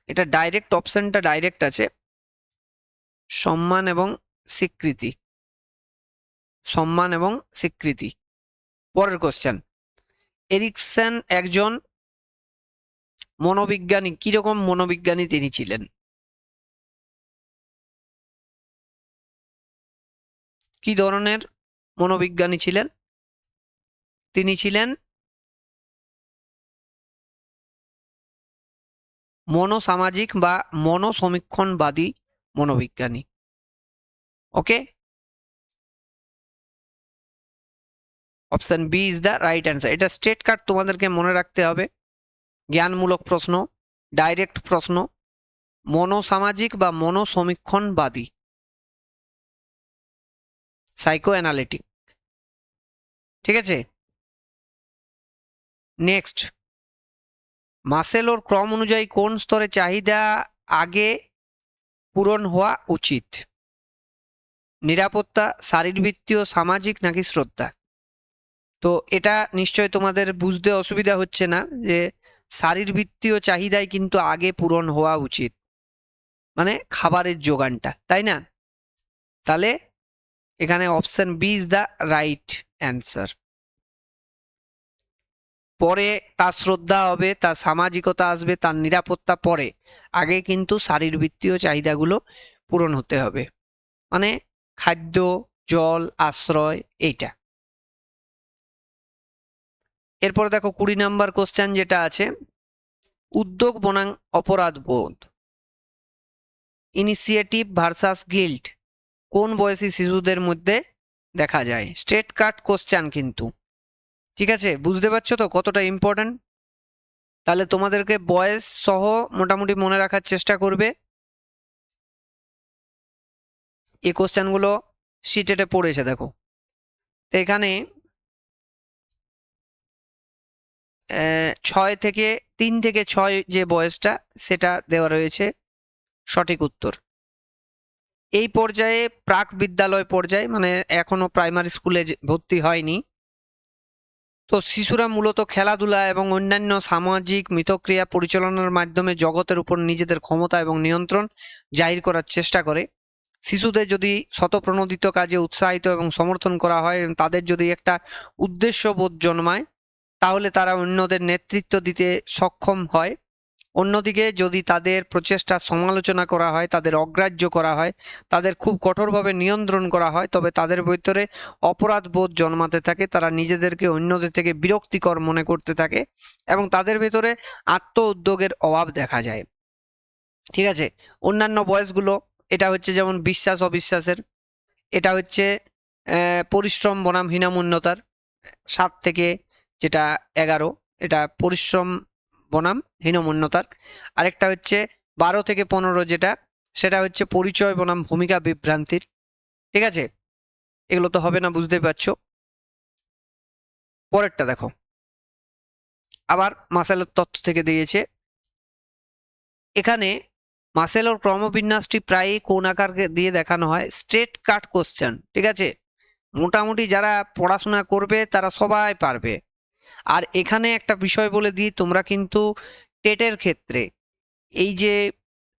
এটা ডাইরেক্ট, অপশনটা ডাইরেক্ট আছে, সম্মান এবং স্বীকৃতি, সম্মান এবং স্বীকৃতি। পরের কোশ্চেন, এরিকসন একজন মনোবিজ্ঞানী, কিরকম মনোবিজ্ঞানী তিনি ছিলেন? কি ধরনের মনোবিজ্ঞানী ছিলেন? তিনি ছিলেন মনোসামাজিক বা মনোসমীক্ষণবাদী মনোবিজ্ঞানী। Okay, option B is the right answer. এটা স্ট্রেট কাট তোমাদেরকে মনে রাখতে হবে, জ্ঞানমূলক প্রশ্ন, ডাইরেক্ট প্রশ্ন, মনোসামাজিক বা মনোসমীক্ষণবাদী, সাইকো অ্যানালিটিক। ঠিক আছে, নেক্সট, মাসেলোর ক্রম অনুযায়ী কোন স্তরে চাহিদা আগে পূরণ হওয়া উচিত? নিরাপত্তা, শারীরবৃত্তীয়, সামাজিক নাকি শ্রদ্ধা? তো এটা নিশ্চয় তোমাদের বুঝতে অসুবিধা হচ্ছে না যে শারীরবৃত্তীয় চাহিদাই কিন্তু আগে পূরণ হওয়া উচিত, মানে খাবারের যোগানটা, তাই না? তাহলে এখানে option B is the right answer. পরে তার শ্রদ্ধা হবে, তার সামাজিকতা আসবে, তার নিরাপত্তা পরে, আগে কিন্তু শারীরবৃত্তীয় চাহিদাগুলো পূরণ হতে হবে, মানে খাদ্য, জল, আশ্রয়, এইটা। এরপর দেখো 20 নম্বর কোশ্চেন যেটা আছে, উদ্যোগ বনাম অপরাধ বোধ, ইনিশিয়েটিভ ভার্সাস গিল্ট কোন বয়সী শিশুদের মধ্যে দেখা যায়? স্ট্রেট কাট কোশ্চেন কিন্তু, ঠিক আছে? বুঝতে পারছো তো কতটা ইম্পর্টেন্ট? তাহলে তোমাদেরকে বয়স সহ মোটামুটি মনে রাখার চেষ্টা করবে। এই কোশ্চেনগুলো শিটেটে পড়েছে, দেখো তো এখানে 3 থেকে 6 যে বয়সটা সেটা দেওয়া রয়েছে সঠিক উত্তর। এই পর্যায়ে প্রাক বিদ্যালয় পর্যায়ে, মানে এখনো প্রাইমারি স্কুলে ভর্তি হয়নি, তো শিশুরা মূলত খেলাধুলা এবং অন্যান্য সামাজিক মিথক্রিয়া পরিচালনার মাধ্যমে জগতের উপর নিজেদের ক্ষমতা এবং নিয়ন্ত্রণ জাহির করার চেষ্টা করে। শিশুদের যদি স্বতঃপ্রণোদিত কাজে উৎসাহিত এবং সমর্থন করা হয়, তাদের যদি একটা উদ্দেশ্যবোধ জন্মায়, তাহলে তারা অন্যদের নেতৃত্ব দিতে সক্ষম হয়। অন্যদিকে যদি তাদের প্রচেষ্টা সমালোচনা করা হয়, তাদের অগ্রাহ্য করা হয়, তাদের খুব কঠোরভাবে নিয়ন্ত্রণ করা হয়, তবে তাদের ভিতরে অপরাধ বোধ জন্মাতে থাকে, তারা নিজেদেরকে অন্যদের থেকে বিরক্তিকর মনে করতে থাকে এবং তাদের ভেতরে আত্ম উদ্যোগের অভাব দেখা যায়। ঠিক আছে, অন্যান্য বয়সগুলো, এটা হচ্ছে যেমন বিশ্বাস অবিশ্বাসের, এটা হচ্ছে পরিশ্রম বনাম হীনমন্যতার, 7 থেকে যেটা 11, এটা পরিশ্রম বনাম হীনমন্যতার। আরেকটা হচ্ছে 12 থেকে 15 যেটা, সেটা হচ্ছে পরিচয় বনাম ভূমিকা বিভ্রান্তির। ঠিক আছে, এগুলো তো হবে না, বুঝতে পারছো। পরেরটা দেখো, আবার মাসেলোর তত্ত্ব থেকে দিয়েছে। এখানে মাসেলোর ক্রমবিন্যাসটি প্রায়ই কোন আকার দিয়ে দেখানো হয়? স্ট্রেট কাট কোশ্চেন, ঠিক আছে? মোটামুটি যারা পড়াশোনা করবে তারা সবাই পারবে। আর এখানে একটা বিষয় বলে দিই, তোমরা কিন্তু টেটের ক্ষেত্রে এই যে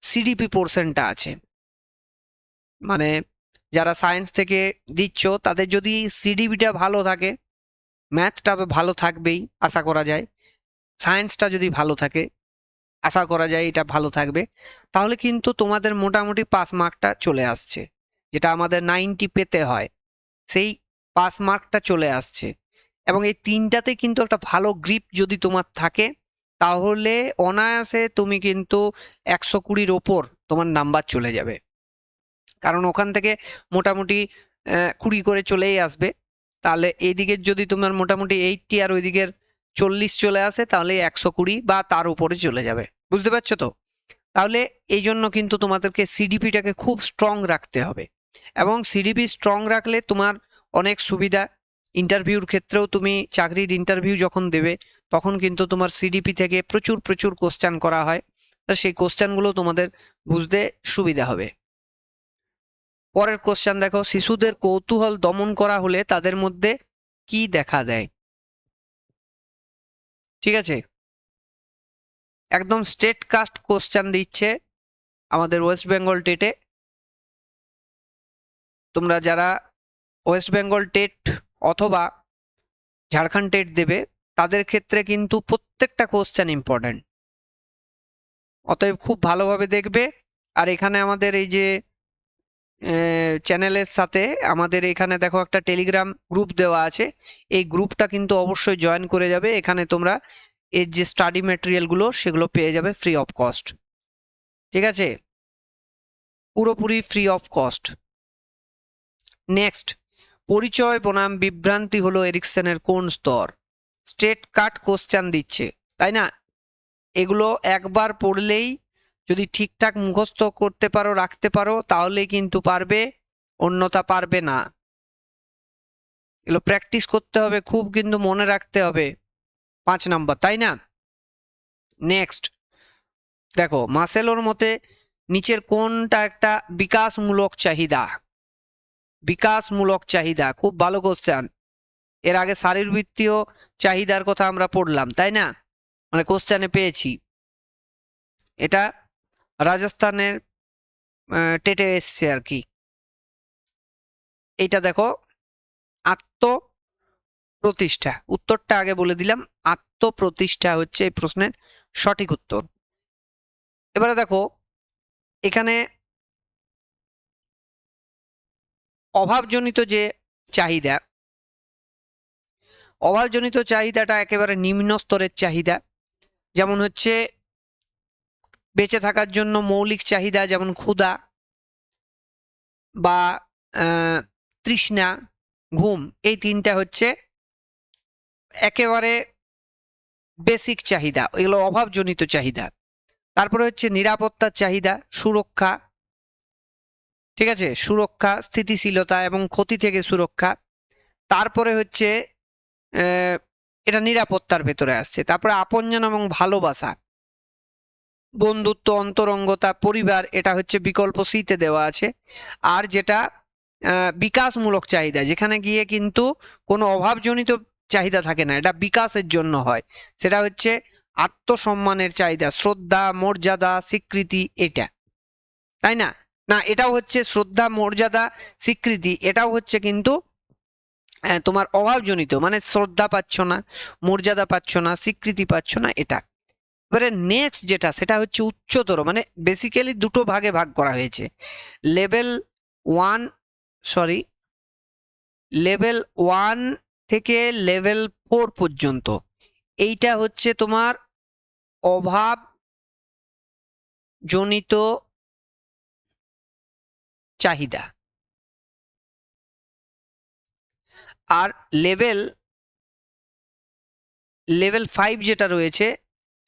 সিডিপি পোর্শনটা আছে, মানে যারা সায়েন্স থেকে দিচ্ছ তাদের যদি সিডিপিটা ভালো থাকে, ম্যাথটা তো ভালো থাকবেই আশা করা যায়, সায়েন্সটা যদি ভালো থাকে আশা করা যায় এটা ভালো থাকবে, তাহলে কিন্তু তোমাদের মোটামুটি পাস মার্কটা চলে আসছে, যেটা আমাদের 90 পেতে হয়, সেই পাস মার্কটা চলে আসছে। এবং এই তিনটাতে কিন্তু একটা ভালো গ্রিপ যদি তোমার থাকে, তাহলে অনায়াসে তুমি কিন্তু 120-র ওপর তোমার নাম্বার চলে যাবে, কারণ ওখান থেকে মোটামুটি 20 করে চলেই আসবে। তাহলে এইদিকের যদি তোমার মোটামুটি 80 আর ওইদিকের 40 চলে আসে, তাহলে 120 বা তার উপরে চলে যাবে। বুঝতে পারছো তো? তাহলে এই জন্য কিন্তু তোমাদেরকে সিডিপিটাকে খুব স্ট্রং রাখতে হবে, এবং সিডিপি স্ট্রং রাখলে তোমার অনেক সুবিধা। ইন্টারভিউর ক্ষেত্রেও তুমি চাকরির ইন্টারভিউ যখন দেবে তখন কিন্তু তোমার সিডিপি থেকে প্রচুর প্রচুর কোশ্চেন করা হয়, তা সেই কোশ্চেনগুলো তোমাদের বুঝতে সুবিধা হবে। পরের কোশ্চেন দেখো, শিশুদের কৌতূহল দমন করা হলে তাদের মধ্যে কি দেখা দেয়? ঠিক আছে, একদম স্টেট কাস্ট কোশ্চেন দিচ্ছে আমাদের ওয়েস্ট বেঙ্গল টেটে। তোমরা যারা ওয়েস্ট বেঙ্গল টেট অথবা ঝাড়খণ্ড টেট দেবে তাদের ক্ষেত্রে কিন্তু প্রত্যেকটা কোশ্চেন ইম্পর্টেন্ট, অতএব খুব ভালোভাবে দেখবে। আর এখানে আমাদের এই যে চ্যানেলের সাথে আমাদের এখানে দেখো একটা টেলিগ্রাম গ্রুপ দেওয়া আছে, এই গ্রুপটা কিন্তু অবশ্যই জয়েন করে যাবে। এখানে তোমরা এর যে স্টাডি ম্যাটেরিয়ালগুলো সেগুলো পেয়ে যাবে ফ্রি অফ কস্ট। ঠিক আছে, পুরোপুরি ফ্রি অফ কস্ট। নেক্সট, পরিচয় বনাম বিভ্রান্তি হলো এরিকসনের কোন স্তর? স্ট্রেট কাট কোশ্চেন দিচ্ছে, তাই না? এগুলো একবার পড়লেই যদি ঠিকঠাক মুখস্থ করতে পারো, রাখতে পারো, তাহলেই কিন্তু পারবে, অন্যথা পারবে না। এগুলো প্র্যাকটিস করতে হবে, খুব কিন্তু মনে রাখতে হবে। 5 নাম্বার, তাই না? নেক্সট দেখো, মাসেলোর মতে নিচের কোনটা একটা বিকাশমূলক চাহিদা? বিকাশমূলক চাহিদা, খুব ভালো কোশ্চেন। এর আগে শারীরবৃত্তীয় চাহিদার কথা আমরা পড়লাম, তাই না? মানে কোশ্চেনে পেয়েছি, এটা রাজস্থানের টেটে এসছে আর কি। এইটা দেখো, আত্মপ্রতিষ্ঠা, উত্তরটা আগে বলে দিলাম, আত্মপ্রতিষ্ঠা হচ্ছে এই প্রশ্নের সঠিক উত্তর। এবারে দেখো, এখানে অভাবজনিত যে চাহিদা, অভাবজনিত চাহিদাটা একেবারে নিম্ন স্তরের চাহিদা, যেমন হচ্ছে বেঁচে থাকার জন্য মৌলিক চাহিদা, যেমন ক্ষুধা বা তৃষ্ণা, ঘুম, এই তিনটা হচ্ছে একেবারে বেসিক চাহিদা, এগুলো অভাবজনিত চাহিদা। তারপরে হচ্ছে নিরাপত্তার চাহিদা, সুরক্ষা, ঠিক আছে, সুরক্ষা, স্থিতিশীলতা এবং ক্ষতি থেকে সুরক্ষা। তারপরে হচ্ছে এটা নিরাপত্তার ভেতরে আসছে। তারপরে আপনজন এবং ভালোবাসা, বন্ধুত্ব, অন্তরঙ্গতা, পরিবার, এটা হচ্ছে বিকল্প সিতে দেওয়া আছে। আর যেটা বিকাশমূলক চাহিদা, যেখানে গিয়ে কিন্তু কোনো অভাবজনিত চাহিদা থাকে না, এটা বিকাশের জন্য হয়, সেটা হচ্ছে আত্মসম্মানের চাহিদা, শ্রদ্ধা, মর্যাদা, স্বীকৃতি, এটা, তাই না? না, এটাও হচ্ছে শ্রদ্ধা, মর্যাদা, স্বীকৃতি, এটাও হচ্ছে কিন্তু তোমার অভাবজনিত, মানে শ্রদ্ধা পাচ্ছ না, মর্যাদা পাচ্ছ না, স্বীকৃতি পাচ্ছ না, এটা। এবারে নেক্সট যেটা, সেটা হচ্ছে উচ্চতর, মানে বেসিক্যালি দুটো ভাগে ভাগ করা হয়েছে, লেভেল 1 লেভেল 1 থেকে লেভেল 4 পর্যন্ত। এইটা হচ্ছে তোমার অভাবজনিত চাহিদা। আর লেভেল 5 যেটা রয়েছে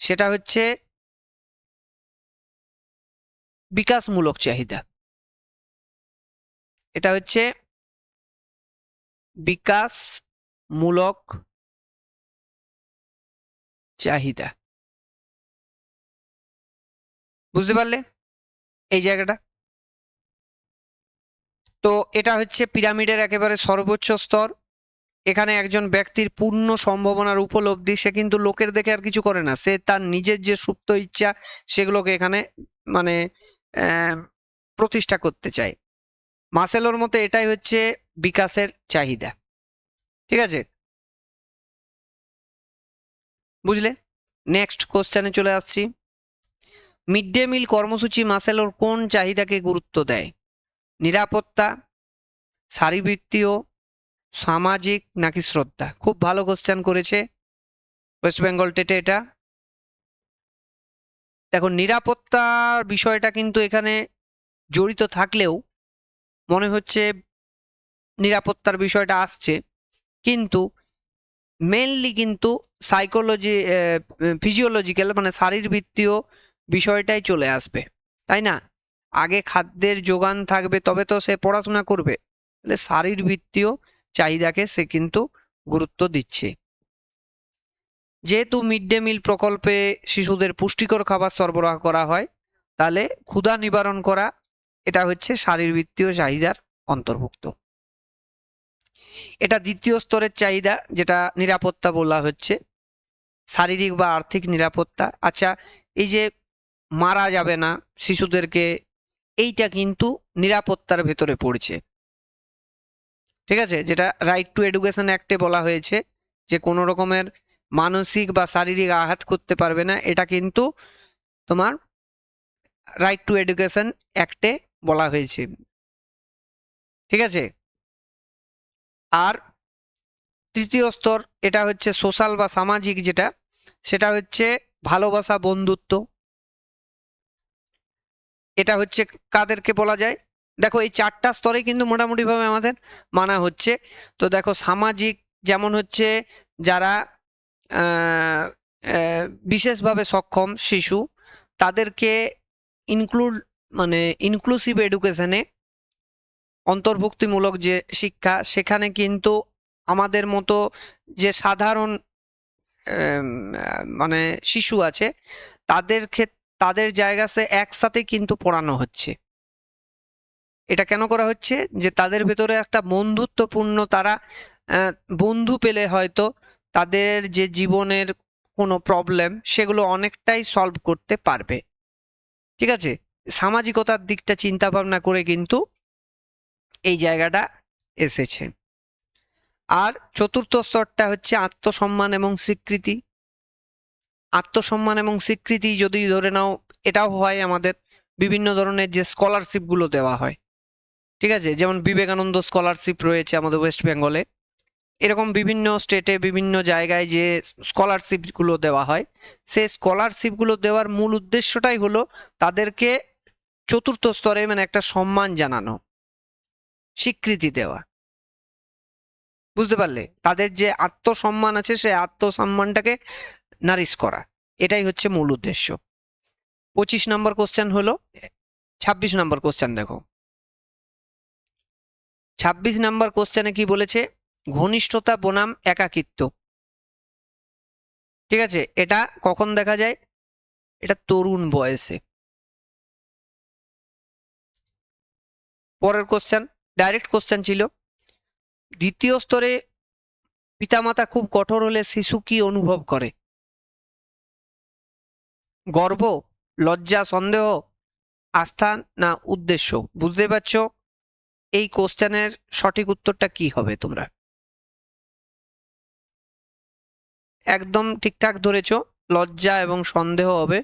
সেটা হচ্ছে বিকাশমূলক চাহিদা, এটা হচ্ছে বিকাশমূলক চাহিদা। বুঝতে পারলে এই জায়গাটা? তো এটা হচ্ছে পিরামিডের একেবারে সর্বোচ্চ স্তর। এখানে একজন ব্যক্তির পূর্ণ সম্ভাবনার উপলব্ধি, সে কিন্তু লোকের দেখে আর কিছু করে না, সে তার নিজের যে সুপ্ত ইচ্ছা সেগুলোকে এখানে মানে প্রতিষ্ঠা করতে চায়। মাসেলোর মতে এটাই হচ্ছে বিকাশের চাহিদা। ঠিক আছে, বুঝলে? নেক্সট কোশ্চেনে চলে আসছি। মিড ডে মিল কর্মসূচি মাসেলোর কোন চাহিদাকে গুরুত্ব দেয়? নিরাপত্তা, শারীরবৃত্তীয়, সামাজিক, নাকি শ্রদ্ধা? খুব ভালো কোশ্চেন করেছে ওয়েস্ট বেঙ্গল টেটে এটা। দেখো, নিরাপত্তার বিষয়টা কিন্তু এখানে জড়িত থাকলেও মনে হচ্ছে নিরাপত্তার বিষয়টা আসছে, কিন্তু মেনলি কিন্তু সাইকোলজি, ফিজিওলজিক্যাল, মানে শারীরবৃত্তীয় বিষয়টাই চলে আসবে, তাই না? আগে খাদ্যের যোগান থাকবে তবে তো সে পড়াশোনা করবে। তাহলে শারীরবৃত্তীয় চাহিদাকে সে কিন্তু গুরুত্ব দিচ্ছে। যেহেতু মিড ডে মিল প্রকল্পে শিশুদের পুষ্টিকর খাবার সরবরাহ করা হয়, তাহলে ক্ষুধা নিবারণ করা এটা হচ্ছে শারীরবৃত্তীয় চাহিদার অন্তর্ভুক্ত। এটা দ্বিতীয় স্তরের চাহিদা, যেটা নিরাপত্তা বলা হচ্ছে, শারীরিক বা আর্থিক নিরাপত্তা। আচ্ছা, এই যে মারা যাবে না শিশুদেরকে, এইটা কিন্তু নিরাপত্তার ভেতরে পড়ছে, ঠিক আছে? যেটা রাইট টু এডুকেশন অ্যাক্টে বলা হয়েছে যে কোনো রকমের মানসিক বা শারীরিক আঘাত করতে পারবে না, এটা কিন্তু তোমার রাইট টু এডুকেশন অ্যাক্টে বলা হয়েছে, ঠিক আছে? আর তৃতীয় স্তর, এটা হচ্ছে সোশ্যাল বা সামাজিক, যেটা সেটা হচ্ছে ভালোবাসা, বন্ধুত্ব। এটা হচ্ছে কাদেরকে বলা যায়? দেখো এই চারটা স্তরে কিন্তু মোটামুটি ভাবে আমাদের মানা হচ্ছে। তো দেখো সামাজিক যেমন হচ্ছে যারা বিশেষভাবে সক্ষম শিশু, তাদেরকে ইনক্লুসিভ এডুকেশনে, অন্তর্ভুক্তিমূলক যে শিক্ষা, সেখানে কিন্তু আমাদের মতো যে সাধারণ শিশু আছে তাদের জায়গাতে একসাথে কিন্তু পড়ানো হচ্ছে। এটা কেন করা হচ্ছে? যে তাদের ভেতরে একটা বন্ধুত্বপূর্ণ, তারা বন্ধু পেলে হয়তো তাদের যে জীবনের কোনো প্রবলেম সেগুলো অনেকটাই সলভ করতে পারবে, ঠিক আছে? সামাজিকতার দিকটা চিন্তা ভাবনা করে কিন্তু এই জায়গাটা এসেছে। আর চতুর্থ স্তরটা হচ্ছে আত্মসম্মান এবং স্বীকৃতি। আত্মসম্মান এবং স্বীকৃতি যদি ধরে নাও, এটাও হয় আমাদের বিভিন্ন ধরনের যে স্কলারশিপগুলো দেওয়া হয়, ঠিক আছে? যেমন বিবেকানন্দ স্কলারশিপ রয়েছে আমাদের ওয়েস্ট বেঙ্গলে, এরকম বিভিন্ন স্টেটে বিভিন্ন জায়গায় যে স্কলারশিপগুলো দেওয়া হয়, সেই স্কলারশিপগুলো দেওয়ার মূল উদ্দেশ্যটাই হলো তাদেরকে চতুর্থ স্তরে একটা সম্মান জানানো, স্বীকৃতি দেওয়া। বুঝতে পারলে? তাদের যে আত্মসম্মান আছে সেই আত্মসম্মানটাকে নারিশ করা, এটাই হচ্ছে মূল উদ্দেশ্য। 25 নম্বর কোশ্চেন হলো, 26 নম্বর কোশ্চেন দেখো। 26 নম্বর কোশ্চেনে কি বলেছে? ঘনিষ্ঠতা বনাম একাকিত্ব, ঠিক আছে? এটা কখন দেখা যায়? এটা তরুণ বয়সে। পরের কোশ্চেন ডাইরেক্ট কোশ্চেন ছিল, দ্বিতীয় স্তরে পিতামাতা খুব কঠোর হলে শিশু কি অনুভব করে? গর্ব, লজ্জা, সন্দেহ, আস্থা না উদ্দেশ্য? বুঝতে পারছো এই কোশ্চেনের সঠিক উত্তরটা কি হবে? তোমরা একদম ঠিকঠাক ধরেছো, লজ্জা এবং সন্দেহ হবে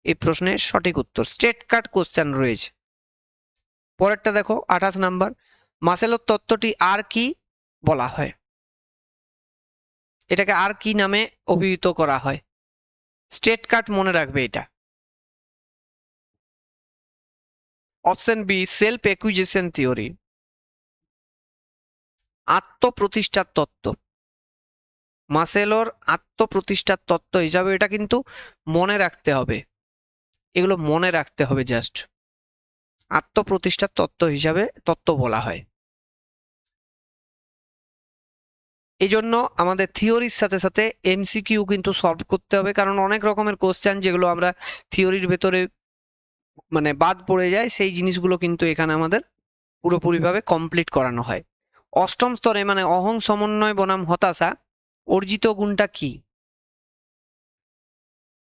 এই প্রশ্নের সঠিক উত্তর। স্ট্রেট কাট কোশ্চেন রয়েছে। পরেরটা দেখো 28 নাম্বার, মাসেলোর তত্ত্বটি আর কি বলা হয়? এটাকে আর কি নামে অভিহিত করা হয়? স্ট্রেট কাট মনে রাখবে এটা। Option B, self acquisition theory, আত্মপ্রতিষ্ঠার তত্ত্ব। মাসেলোর আত্মপ্রতিষ্ঠার তত্ত্ব হিসাবে এটা কিন্তু মনে রাখতে হবে, এগুলো মনে রাখতে হবে জাস্ট। আত্মপ্রতিষ্ঠার তত্ত্ব হিসাবে তত্ত্ব বলা হয়। এই জন্য আমাদের থিওরির সাথে সাথে এমসিকিউ কিন্তু সলভ করতে হবে, কারণ অনেক রকমের কোশ্চেন যেগুলো আমরা থিওরির ভেতরে বাদ পড়ে যায়, সেই জিনিসগুলো কিন্তু এখানে আমাদের পুরোপুরিভাবে কমপ্লিট করানো হয়। অষ্টম স্তরে অহং সমন্বয় বনাম হতাশা, অর্জিত গুণটা কি?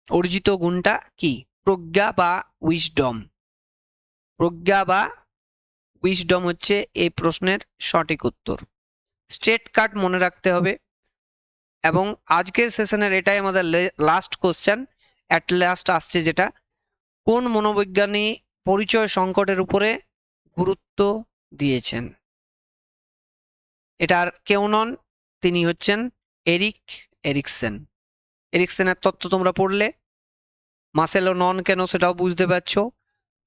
অর্জিত গুণটা কি? প্রজ্ঞা বা উইজডম। প্রজ্ঞা বা উইজডম হচ্ছে এই প্রশ্নের সঠিক উত্তর। স্ট্রেট কাট মনে রাখতে হবে। এবং আজকের সেশনের এটাই আমাদের লাস্ট কোশ্চেন, অ্যাট লাস্ট আসছে, যেটা কোন মনোবিজ্ঞানী পরিচয় সংকটের উপরে গুরুত্ব দিয়েছেন? এটার কেউ নন, তিনি হচ্ছেন এরিক এরিকসেন। এরিকসেনের তত্ত্ব তোমরা পড়লে মাসেলো নন কেন সেটাও বুঝতে পারছো,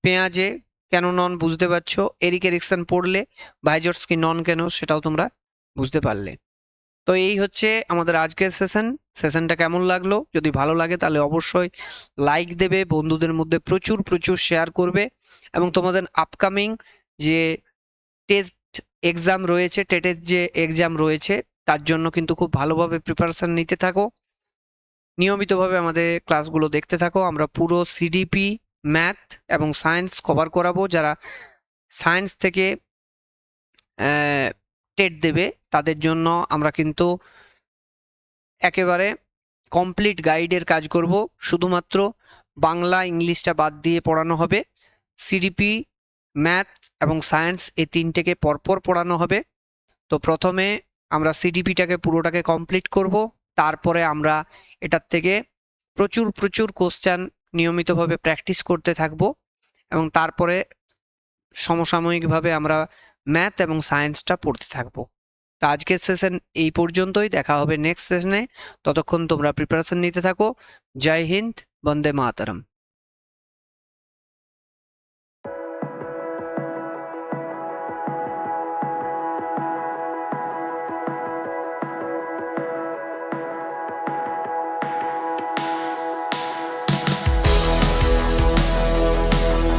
পেঁয়াজে কেন নন বুঝতে পারছো, এরিক এরিকসন পড়লে ভাইজর্সকি নন কেন সেটাও তোমরা বুঝতে পারলে। তো এই হচ্ছে আমাদের আজকের সেশনটা কেমন লাগলো? যদি ভালো লাগে তাহলে অবশ্যই লাইক দেবে, বন্ধুদের মধ্যে প্রচুর প্রচুর শেয়ার করবে, এবং তোমাদের আপকামিং যে টেস্ট এক্সাম রয়েছে, টেটের যে এক্সাম রয়েছে, তার জন্য কিন্তু খুব ভালোভাবে প্রিপারেশন নিতে থাকো, নিয়মিতভাবে আমাদের ক্লাসগুলো দেখতে থাকো। আমরা পুরো সিডিপি, ম্যাথ এবং সায়েন্স কভার করাবো। যারা সায়েন্স থেকে টেট দেবে তাদের জন্য আমরা কিন্তু একেবারে কমপ্লিট গাইডের কাজ করব। শুধুমাত্র বাংলা ইংলিশটা বাদ দিয়ে পড়ানো হবে। সিডিপি, ম্যাথ এবং সায়েন্স এই তিনটেকে পরপর পড়ানো হবে। তো প্রথমে আমরা সিডিপিটাকে পুরোটাকে কমপ্লিট করব, তারপরে আমরা এটার থেকে প্রচুর প্রচুর কোশ্চেন নিয়মিতভাবে প্র্যাকটিস করতে থাকব, এবং তারপরে সমসাময়িকভাবে আমরা ম্যাথ এবং সায়েন্সটা পড়তে থাকবো। তো আজকের সেশন এই পর্যন্তই, দেখা হবে নেক্সট সেশনে। ততক্ষণ তোমরা প্রিপারেশন নিতে থাকো। জয় হিন্দ, বন্দে মাতরম।